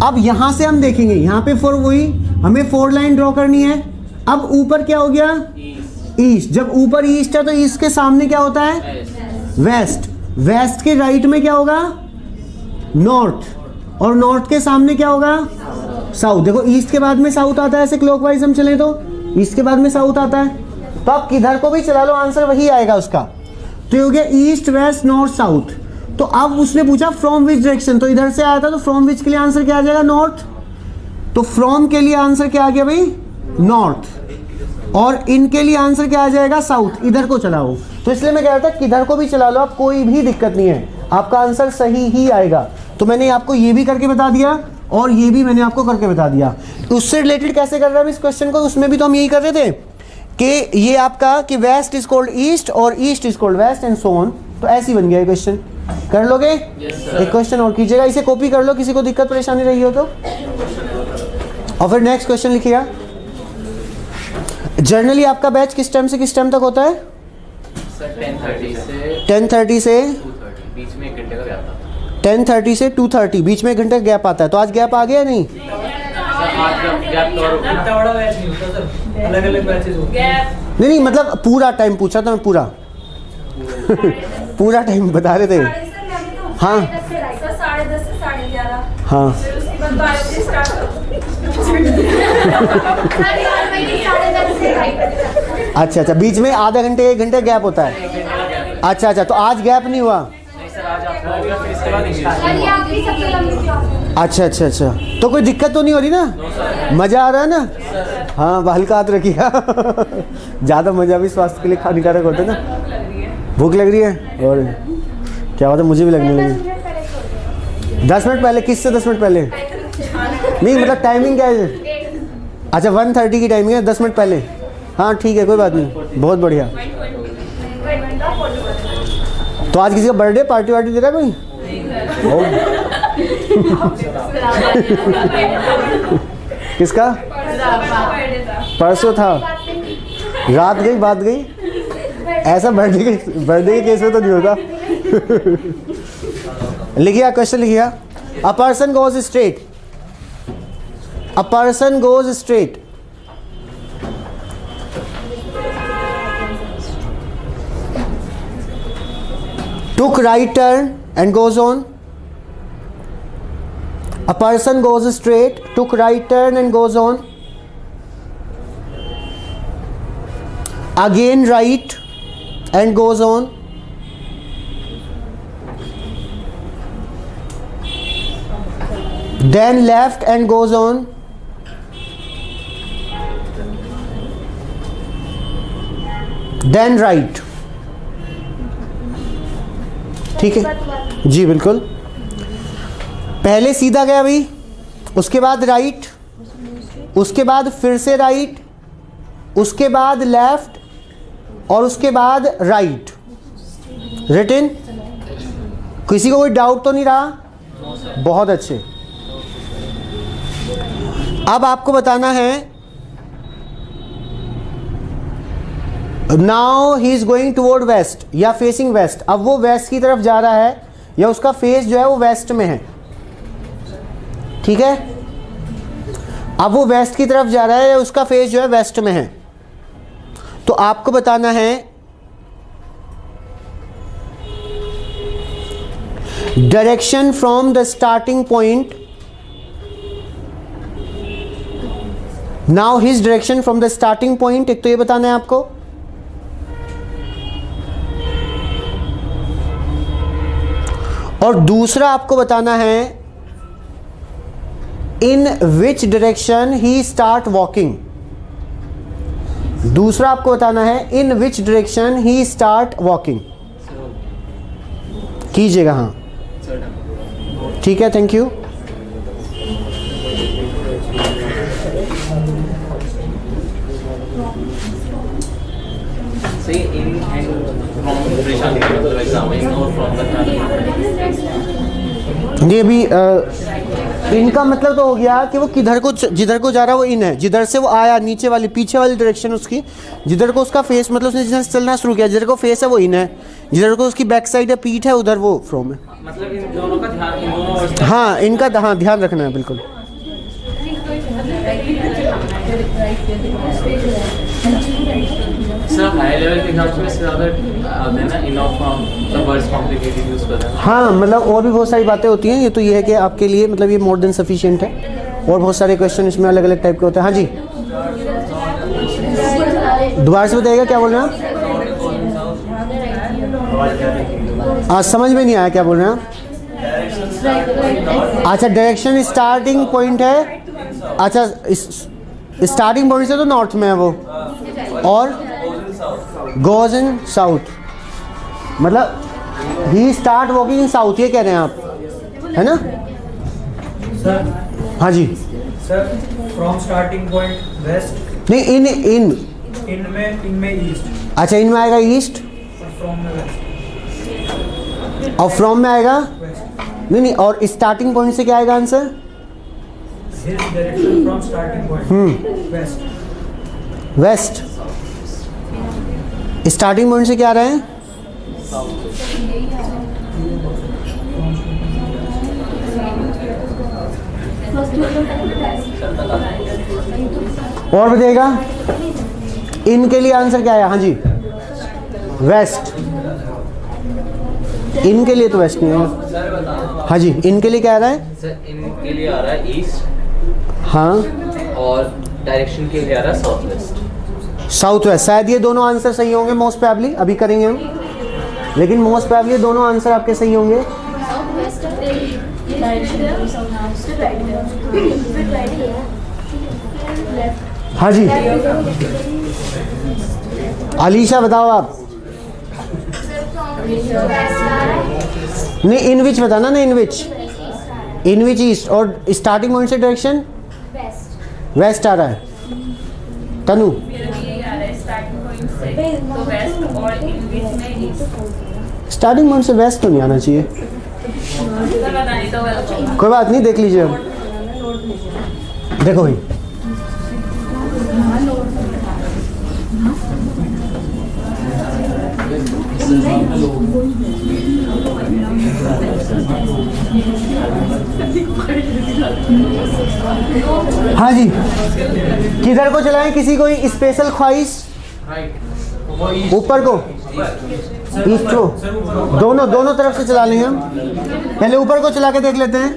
अब यहां से हम देखेंगे, यहाँ पे फोर, वही हमें 4 लाइन ड्रॉ करनी है। अब ऊपर क्या हो गया, ईस्ट। जब ऊपर ईस्ट है तो ईस्ट के सामने क्या होता है, वेस्ट। वेस्ट के राइट में क्या होगा, नॉर्थ, और नॉर्थ के सामने क्या होगा, साउथ। देखो ईस्ट के बाद में साउथ आता है, ऐसे क्लॉकवाइज हम चले तो ईस्ट के बाद में साउथ आता है। तो आप किधर को भी चला लो आंसर वही आएगा उसका। तो ये हो गया ईस्ट, वेस्ट, नॉर्थ, साउथ। तो अब उसने पूछा फ्रॉम विच डायरेक्शन, तो इधर से आया था, तो फ्रॉम विच के लिए आंसर क्या आ जाएगा, नॉर्थ। तो फ्रॉम के लिए आंसर क्या आ गया भाई, नॉर्थ। और इनके लिए आंसर क्या आ जाएगा, साउथ। इधर को चलाओ। तो इसलिए मैं कह रहा था किधर को भी चला लो आप, कोई भी दिक्कत नहीं है, आपका आंसर सही ही आएगा। तो मैंने आपको ये भी करके बता दिया और ये भी मैंने आपको करके बता दिया। उससे रिलेटेड कैसे कर रहा हूँ इस क्वेश्चन को, उसमें भी तो हम यही कर रहे थे कि ये आपका कि वेस्ट इज कॉल्ड ईस्ट और east is called west and so on. तो ऐसे ही बन गया ये क्वेश्चन। कर लोगे? एक क्वेश्चन और कीजिएगा, इसे कॉपी कर लो, किसी को दिक्कत परेशानी रही हो तो। और फिर नेक्स्ट क्वेश्चन लिखिएगा। जनरली आपका बैच किस टाइम से किस टाइम तक होता है? 10:30 से 10:30 से 2:30, बीच में 1 घंटे का गैप आता है। तो आज गैप आ गया नहीं? नहीं मतलब पूरा टाइम पूछा था मैं, पूरा पूरा टाइम बता रहे थे। हाँ हाँ अच्छा, बीच में आधा घंटे 1 घंटे गैप होता है। अच्छा, तो आज गैप नहीं हुआ? अच्छा, तो कोई दिक्कत तो नहीं हो रही ना? मज़ा आ रहा है ना? हाँ, हल्का हाथ रखिएगा ज़्यादा मज़ा भी स्वास्थ्य के लिए हानिकारक होता है ना। भूख लग रही है? और क्या बात है, मुझे भी लगने लगी। 10 मिनट पहले? किससे 10 मिनट पहले? नहीं मतलब टाइमिंग क्या है? अच्छा 1:30 की टाइमिंग है, 10 मिनट पहले। हाँ ठीक है, कोई बात नहीं, बहुत बढ़िया। तो आज किसी का बर्थडे पार्टी वार्टी दे रहा है कोई? किसका? परसों था, रात गई बात गई। ऐसा बर्थडे के केस में तो नहीं होता लिखिए क्वेश्चन, लिखिए। अ person goes straight, a person goes straight took right turn and goes on. A person goes straight, took right turn and goes on. Again right and goes on. Then left and goes on. Then right. ठीक है जी, बिल्कुल। पहले सीधा गया भाई, उसके बाद right, उसके बाद फिर से राइट, उसके बाद लेफ्ट और उसके बाद राइट। रिटन? किसी को कोई डाउट तो नहीं रहा? बहुत अच्छे। अब आपको बताना है, now he is going toward west या फेसिंग वेस्ट। अब वो वेस्ट की तरफ जा रहा है या उसका फेस जो है वो वेस्ट में है, ठीक है। अब वो वेस्ट की तरफ जा रहा है या उसका फेस जो है वेस्ट में है। तो आपको बताना है direction from the starting point now his direction from the starting point, एक तो ये बताना है आपको, और दूसरा आपको बताना है in which direction he start walking. दूसरा आपको बताना है in which direction he start walking. कीजिएगा, हाँ ठीक है, thank you. Say in and from Rishan मतलब exam in और from the ये भी इनका मतलब तो हो गया कि वो किधर को, जिधर को जा रहा है वो इन है, जिधर से वो आया नीचे वाली पीछे वाली डायरेक्शन उसकी, जिधर को उसका फेस मतलब उसने जिधर से चलना शुरू किया, जिधर को फेस है वो इन है, जिधर को उसकी बैक साइड है पीठ है उधर वो फ्रॉम है। मतलब इन दोनों का ध्यान, इन दोनों अवस्था हाँ इनका हाँ ध्यान रखना है बिल्कुल। सर हाई लेवल के एग्जाम्स में इससे ज़्यादा आते हैं ना, in of the words complicated use करते हैं। हाँ मतलब और भी बहुत सारी बातें होती हैं, ये तो ये है कि आपके लिए मतलब ये मोर देन सफिशिएंट है, और बहुत सारे क्वेश्चन इसमें अलग अलग टाइप के होते हैं। हाँ जी दोबारा से बताइएगा, क्या बोल रहे हैं आप? आज समझ में नहीं आया, क्या बोल रहे हैं आप? अच्छा डायरेक्शन स्टार्टिंग पॉइंट है, अच्छा स्टार्टिंग पॉइंट से तो नॉर्थ में है वो, और गोज इन साउथ, मतलब he start walking in south, ये कह रहे हैं आप, है ना? सर हाँ जी sir from starting point west, नहीं इन इन इनमें ईस्ट, अच्छा इनमें आएगा ईस्ट और फ्रॉम में वेस्ट, और फ्रॉम में आएगा वेस्ट। नहीं, और स्टार्टिंग पॉइंट से क्या आएगा answer? His direction from starting point west, west. Starting point से क्या आ रहा है? और बताइएगा इनके लिए आंसर क्या है? हाँ जी वेस्ट, इनके लिए तो वेस्ट नहीं है। हाँ जी इनके लिए क्या आ रहा है? सर इनके लिए आ रहा है ईस्ट, हाँ और डायरेक्शन के लिए आ रहा है साउथ वेस्ट। साउथ वेस्ट, शायद ये दोनों आंसर सही होंगे मोस्ट प्रोबेबली, अभी करेंगे हम, लेकिन मोस्ट प्रोबेबली दोनों आंसर आपके सही होंगे। हाँ जी अलीशा बताओ आप। नहीं इन विच बताना ना, इन विच ईस्ट, और स्टार्टिंग पॉइंट से डायरेक्शन वेस्ट आ रहा है। तनु स्टार्टिंग पॉइंट से वेस्ट तो नहीं आना चाहिए, कोई बात नहीं देख लीजिए। देखो भाई हाँ जी किधर को चलाएं? किसी कोई स्पेशल ख्वाहिश? ऊपर को, ईस्ट को, दोनों तरफ से चला लेंगे हम। पहले ऊपर को चला के देख लेते हैं।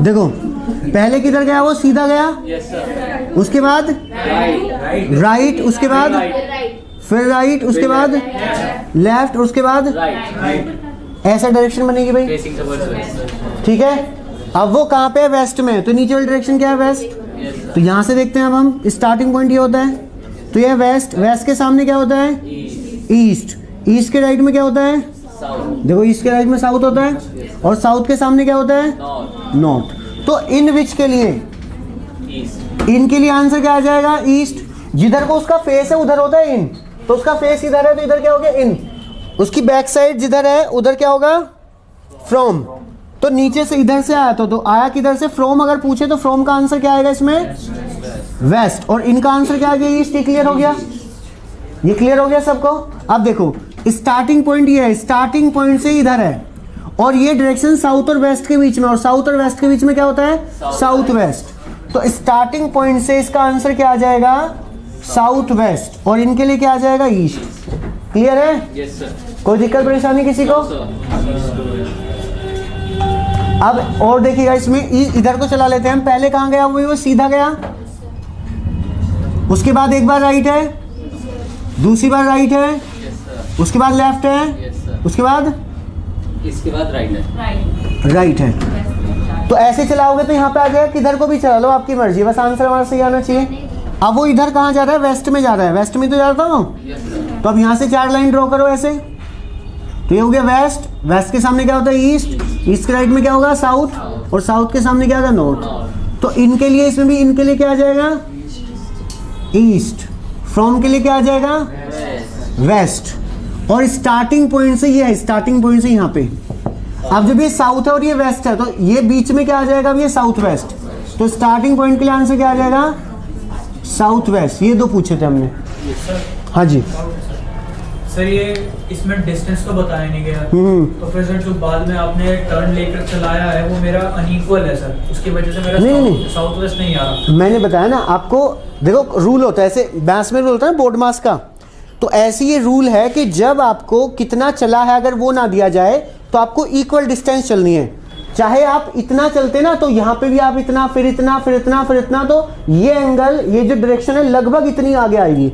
देखो पहले किधर गया वो? सीधा गया, उसके बाद राइट, उसके बाद फिर राइट, उसके बाद लेफ्ट, उसके बाद ऐसा डायरेक्शन बनेगी भाई, ठीक है। अब वो कहाँ पे है? वेस्ट में, तो नीचे वाली डायरेक्शन क्या है? वेस्ट। तो यहाँ से देखते हैं अब हम, स्टार्टिंग पॉइंट ये होता है, तो ये वेस्ट, वेस्ट के सामने क्या होता है? ईस्ट, ईस्ट के राइट में क्या होता है? देखो ईस्ट के राइट में साउथ होता है, और साउथ के सामने क्या होता है? नॉर्थ। तो इन विच के लिए, इनके लिए आंसर क्या आ जाएगा? ईस्ट। जिधर को उसका फेस है उधर होता है इन, तो उसका फेस इधर है तो इधर क्या हो गया? इन। उसकी बैक साइड जिधर है उधर क्या होगा? फ्रॉम। तो नीचे से इधर से आया तो आया किधर से? फ्रॉम। अगर पूछे तो फ्रॉम का आंसर क्या आएगा इसमें? वेस्ट। और इनका आंसर क्या आ गया? ईस्ट। ये क्लियर हो गया? ये क्लियर हो गया सबको? अब देखो स्टार्टिंग पॉइंट ये है, स्टार्टिंग पॉइंट से इधर है, और ये डायरेक्शन साउथ और वेस्ट के बीच में, और साउथ और वेस्ट के बीच में क्या होता है? South west. तो स्टार्टिंग पॉइंट से इसका आंसर क्या आ जाएगा? South west. और इनके लिए क्या आ जाएगा? ईस्ट। क्लियर है? Yes sir. कोई दिक्कत परेशानी किसी को? अब और देखिएगा इसमें इधर को चला लेते हैं हम। पहले कहाँ गया? वो सीधा गया, उसके बाद एक बार राइट है, दूसरी बार राइट है, Yes, sir. उसके बाद लेफ्ट है, Yes, sir. उसके बाद इसके बाद राइट है. राइट है। तो ऐसे चलाओगे तो यहाँ पे आ जाएगा, किधर को भी चला लो आपकी मर्जी, बस आंसर हमारा सही आना चाहिए। अब वो इधर कहाँ जा रहा है, वेस्ट में जा रहा है, वेस्ट में तो जा रहा था वो। Yes, sir. तो अब यहाँ से 4 लाइन ड्रॉ करो ऐसे, तो ये हो गया वेस्ट, वेस्ट के सामने क्या होता है ईस्ट, ईस्ट के राइट में क्या होगा साउथ, और साउथ के सामने क्या होगा नॉर्थ। तो इनके लिए, इसमें भी इनके लिए क्या आ जाएगा ईस्ट, फ्रॉम के लिए क्या आ जाएगा वेस्ट, और स्टार्टिंग पॉइंट से ये है, स्टार्टिंग पॉइंट से यहाँ पे। अब जब ये साउथ है और ये वेस्ट है तो ये बीच में क्या आ जाएगा, अब ये साउथ वेस्ट, तो स्टार्टिंग पॉइंट के लिए आंसर क्या आ जाएगा साउथ वेस्ट। ये 2 पूछे थे हमने। हाँ जी सर ये इसमें डिस्टेंस तो बताया नहीं गया, तो फिर सर जो बाद में आपने टर्न लेकर चलाया है वो मेरा अनइक्वल है सर, उसकी वजह से मेरा नहीं। साउथ वेस्ट नहीं आ रहा। मैंने बताया ना आपको, देखो रूल होता है ऐसे, मैथ्स में रूल होता है ना बोर्ड मास का, तो ऐसे ये रूल है कि जब आपको कितना चला है अगर वो ना दिया जाए तो आपको इक्वल डिस्टेंस चलनी है। चाहे आप इतना चलते ना तो यहाँ पे भी आप इतना, फिर इतना, फिर इतना, फिर इतना, तो ये एंगल, ये जो डायरेक्शन है लगभग इतनी आगे आएगी,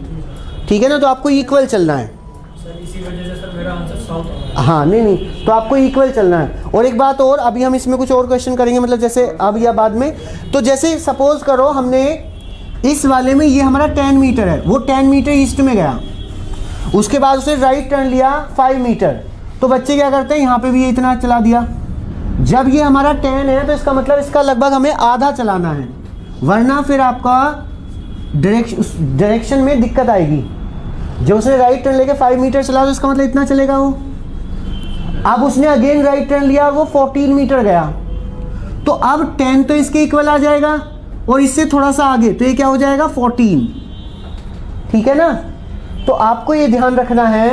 ठीक है ना, तो आपको इक्वल चलना है। सर इसी वजह से सर मेरा आंसर साउथ होगा। हाँ नहीं, तो आपको इक्वल चलना है। और एक बात और, अभी हम इसमें कुछ और क्वेश्चन करेंगे, मतलब जैसे अब या बाद में। तो जैसे सपोज करो हमने इस वाले में, ये हमारा 10 मीटर है, वो 10 मीटर ईस्ट में गया, उसके बाद उसने राइट टर्न लिया 5 मीटर, तो बच्चे क्या करते हैं यहाँ पे भी ये इतना चला दिया। जब ये हमारा 10 है तो इसका मतलब इसका लगभग हमें आधा चलाना है, वरना फिर आपका डायरेक्शन में दिक्कत आएगी। जब उसने राइट टर्न लेके 5 मीटर चला तो इसका मतलब इतना चलेगा वो। अब उसने अगेन राइट टर्न लिया और वो 14 मीटर गया, तो अब 10 तो इसके इक्वल आ जाएगा, और इससे थोड़ा सा आगे तो ये क्या हो जाएगा 14, ठीक है ना। तो आपको ये ध्यान रखना है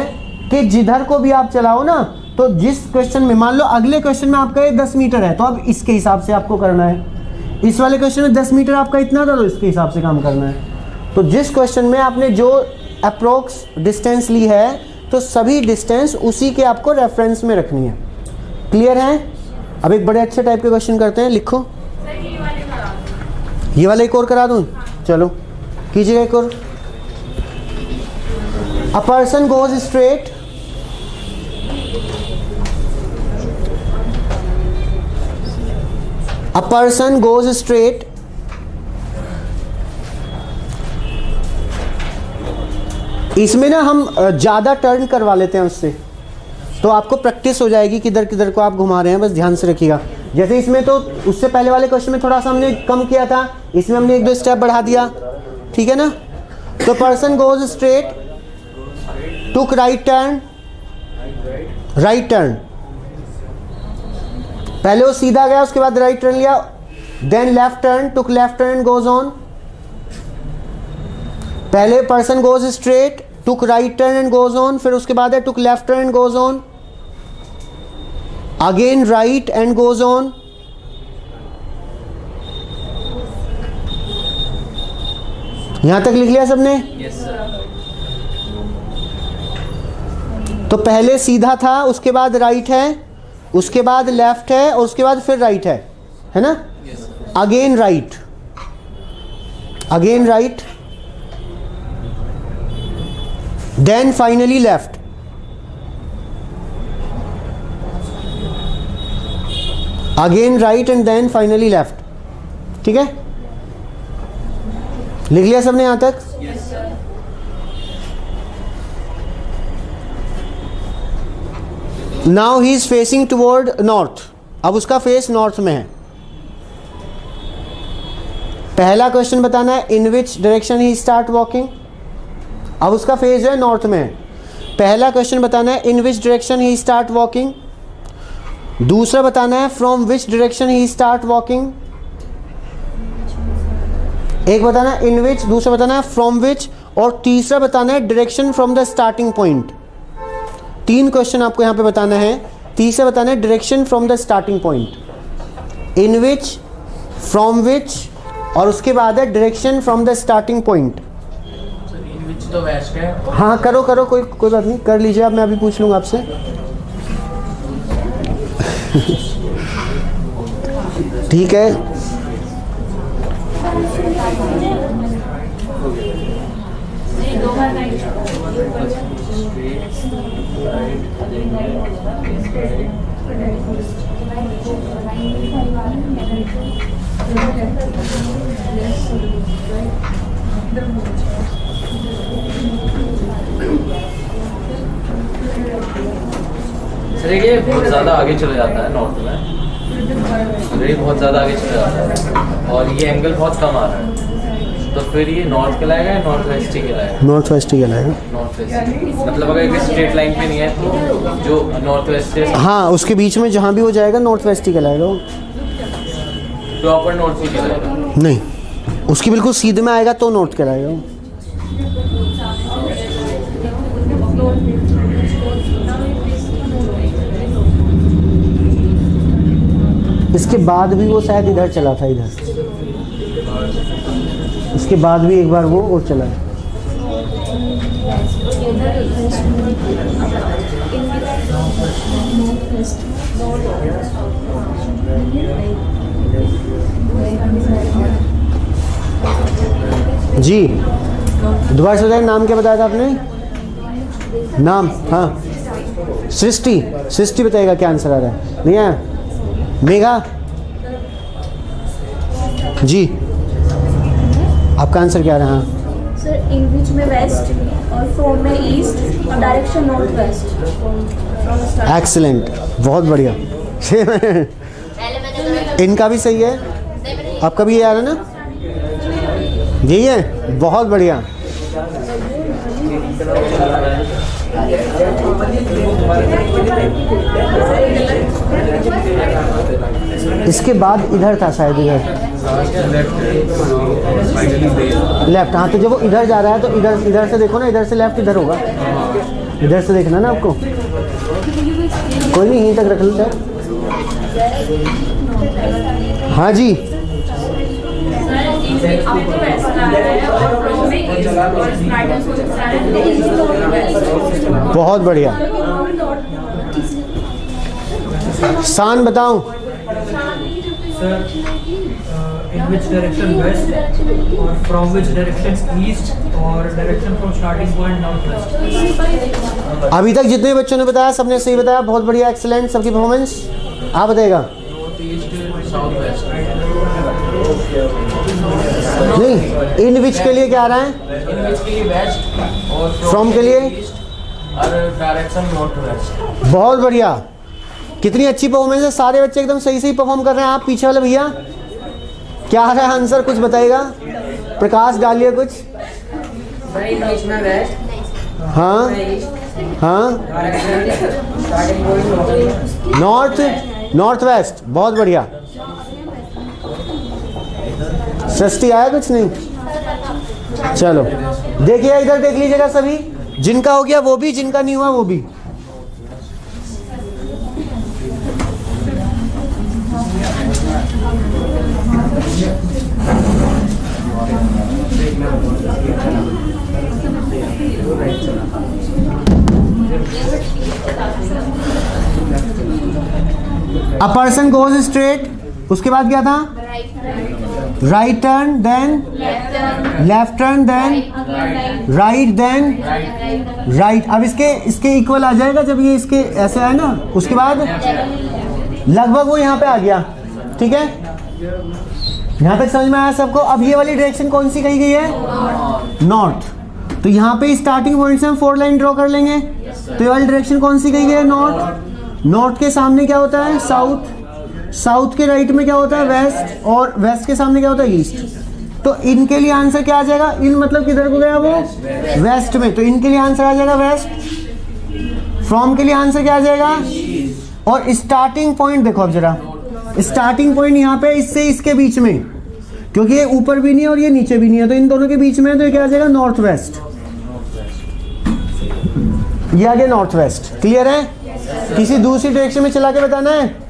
कि जिधर को भी आप चलाओ ना, तो जिस क्वेश्चन में, मान लो अगले क्वेश्चन में आपका ये 10 मीटर है तो अब इसके हिसाब से आपको करना है, इस वाले क्वेश्चन में 10 मीटर आपका इतना था तो इसके हिसाब से काम करना है। तो जिस क्वेश्चन में आपने जो अप्रोक्स डिस्टेंस ली है तो सभी डिस्टेंस उसी के आपको रेफरेंस में रखनी है। क्लियर है। अब एक बड़े अच्छे टाइप के क्वेश्चन करते हैं, लिखो। ये वाला एक और करा दूं, चलो कीजिएगा एक और। A person goes straight इसमें ना हम ज़्यादा टर्न करवा लेते हैं उससे, तो आपको प्रैक्टिस हो जाएगी किधर किधर को आप घुमा रहे हैं, बस ध्यान से रखिएगा। जैसे इसमें तो उससे पहले वाले क्वेश्चन में थोड़ा सा हमने कम किया था, इसमें हमने 1-2 स्टेप बढ़ा दिया, ठीक है ना। तो person goes straight, took right turn, पहले वो सीधा गया उसके बाद राइट टर्न लिया, then left turn, took left turn and goes on. पहले person goes straight, took right turn and goes on, फिर उसके बाद है took left turn and goes on, again right and goes on, यहां तक लिख लिया सबने? Yes, sir. तो पहले सीधा था, उसके बाद राइट है, उसके बाद लेफ्ट है, और उसके बाद फिर राइट है ना। Yes, sir. Again right, then finally left, again right and then finally left. ठीक है, लिख लिया सबने यहां तक? Yes, sir. Now he is facing toward north, अब उसका फेस नॉर्थ में है। पहला क्वेश्चन बताना है in which direction he start walking, अब उसका फेस जो है नॉर्थ में है। पहला क्वेश्चन बताना है in which direction he start walking, दूसरा बताना है from which direction he start walking, एक बताना है इन विच, दूसरा बताना है फ्रॉम विच, और तीसरा बताना है direction from the starting point. 3 question आपको यहाँ पे बताना है। तीसरा बताना है direction from the starting point, in which, from which, और उसके बाद है direction from the starting point. In which तो वेस्ट है। हाँ करो कोई बात नहीं, कर लीजिए आप, मैं अभी पूछ लूँगा आपसे। ठीक है, हो गया। सर ये बहुत ज़्यादा आगे चले जाता है नॉर्थ में, ये बहुत ज़्यादा आगे चले जाता है और ये एंगल बहुत कम आ रहा है, तो फिर ये नॉर्थ कहलाएगा या नॉर्थ वेस्ट ही कहलाएगा? नॉर्थ वेस्ट ही कहलाएगा। नॉर्थ वेस्ट मतलब अगर एक स्ट्रेट लाइन पे नहीं है तो जो नॉर्थ वेस्ट है हाँ, उसके बीच में जहाँ भी हो जाएगा नॉर्थ वेस्ट ही कहलाएगा वो। प्रॉपर नॉर्थ ही कहलाएगा? नहीं, उसकी बिल्कुल सीधे में आएगा तो नॉर्थ कहलाएगा वो। इसके बाद भी वो शायद इधर चला था, इधर इसके बाद भी एक बार वो और चला है। जी दोबारा से बताइए, नाम क्या बताया था आपने? नाम? हाँ, सृष्टि। सृष्टि बताएगा क्या आंसर आ रहा है? नहीं आया? मेघा जी, आपका आंसर क्या रहा? सर इन बीच में वेस्ट और फ्रॉम में ईस्ट और डायरेक्शन नॉर्थ वेस्ट। एक्सीलेंट, बहुत बढ़िया। इनका भी सही है, आपका भी ये आ रहा है ना? यही है, बहुत बढ़िया। इसके बाद इधर था शायद, इधर लेफ्ट। हाँ, तो जब वो इधर जा रहा है तो इधर से देखो ना, इधर से लेफ्ट इधर होगा, इधर से देखना ना आपको। कोई नहीं, यहीं तक रख लेते हैं। हाँ जी, बहुत बढ़िया। शान बताऊं? Sir, in which direction west or from which direction east or direction from starting point northwest? अभी तक जितने बच्चों ने बताया सबने सही बताया, बहुत बढ़िया, एक्सीलेंट सबकी परफॉर्मेंस। आप बताइएगा? नहीं, इन विच के लिए क्या आ रहा है? इन विच के लिए वेस्ट और फ्रॉम के लिए और डायरेक्शन नॉर्थ वेस्ट। बहुत बढ़िया, कितनी अच्छी परफॉर्मेंस है। सारे बच्चे एकदम सही सही परफॉर्म कर रहे हैं। आप पीछे वाले भैया क्या आ रहा है आंसर, कुछ बताइएगा? प्रकाश डालिए कुछ। हाँ हाँ, नॉर्थ वेस्ट, बहुत बढ़िया। सृष्टि आया कुछ नहीं? चलो देखिए, इधर देख लीजिएगा सभी, जिनका हो गया वो भी, जिनका नहीं हुआ वो भी। A person goes straight, उसके बाद क्या था? Right turn, then left turn, then right, then right. अब इसके इक्वल आ जाएगा जब ये इसके ऐसे आए ना, उसके बाद लगभग वो यहाँ पे आ गया। ठीक है, यहाँ तक समझ में आया सबको? अब ये वाली डायरेक्शन कौन सी कही गई है? नॉर्थ। तो यहाँ पे स्टार्टिंग पॉइंट से हम 4 लाइन ड्रॉ कर लेंगे। तो ये वाली डायरेक्शन कौन सी कही गई है? नॉर्थ। नॉर्थ के सामने क्या होता है? साउथ। साउथ के राइट में क्या होता है? वेस्ट। और वेस्ट के सामने क्या होता है? ईस्ट। तो इनके लिए आंसर क्या आ जाएगा? इन मतलब किधर को गया वो? वेस्ट में। तो इनके लिए आंसर आ जाएगा वेस्ट। फ्रॉम के लिए आंसर क्या आ जाएगा? और स्टार्टिंग पॉइंट देखो अब जरा, स्टार्टिंग पॉइंट यहाँ पे इससे इसके बीच में, क्योंकि ये ऊपर भी नहीं है और ये नीचे भी नहीं है, तो इन दोनों के बीच में, तो ये क्या आ जाएगा? North west. ये आ गया नॉर्थ वेस्ट। क्लियर है? किसी दूसरी डायरेक्शन में चला के बताना है?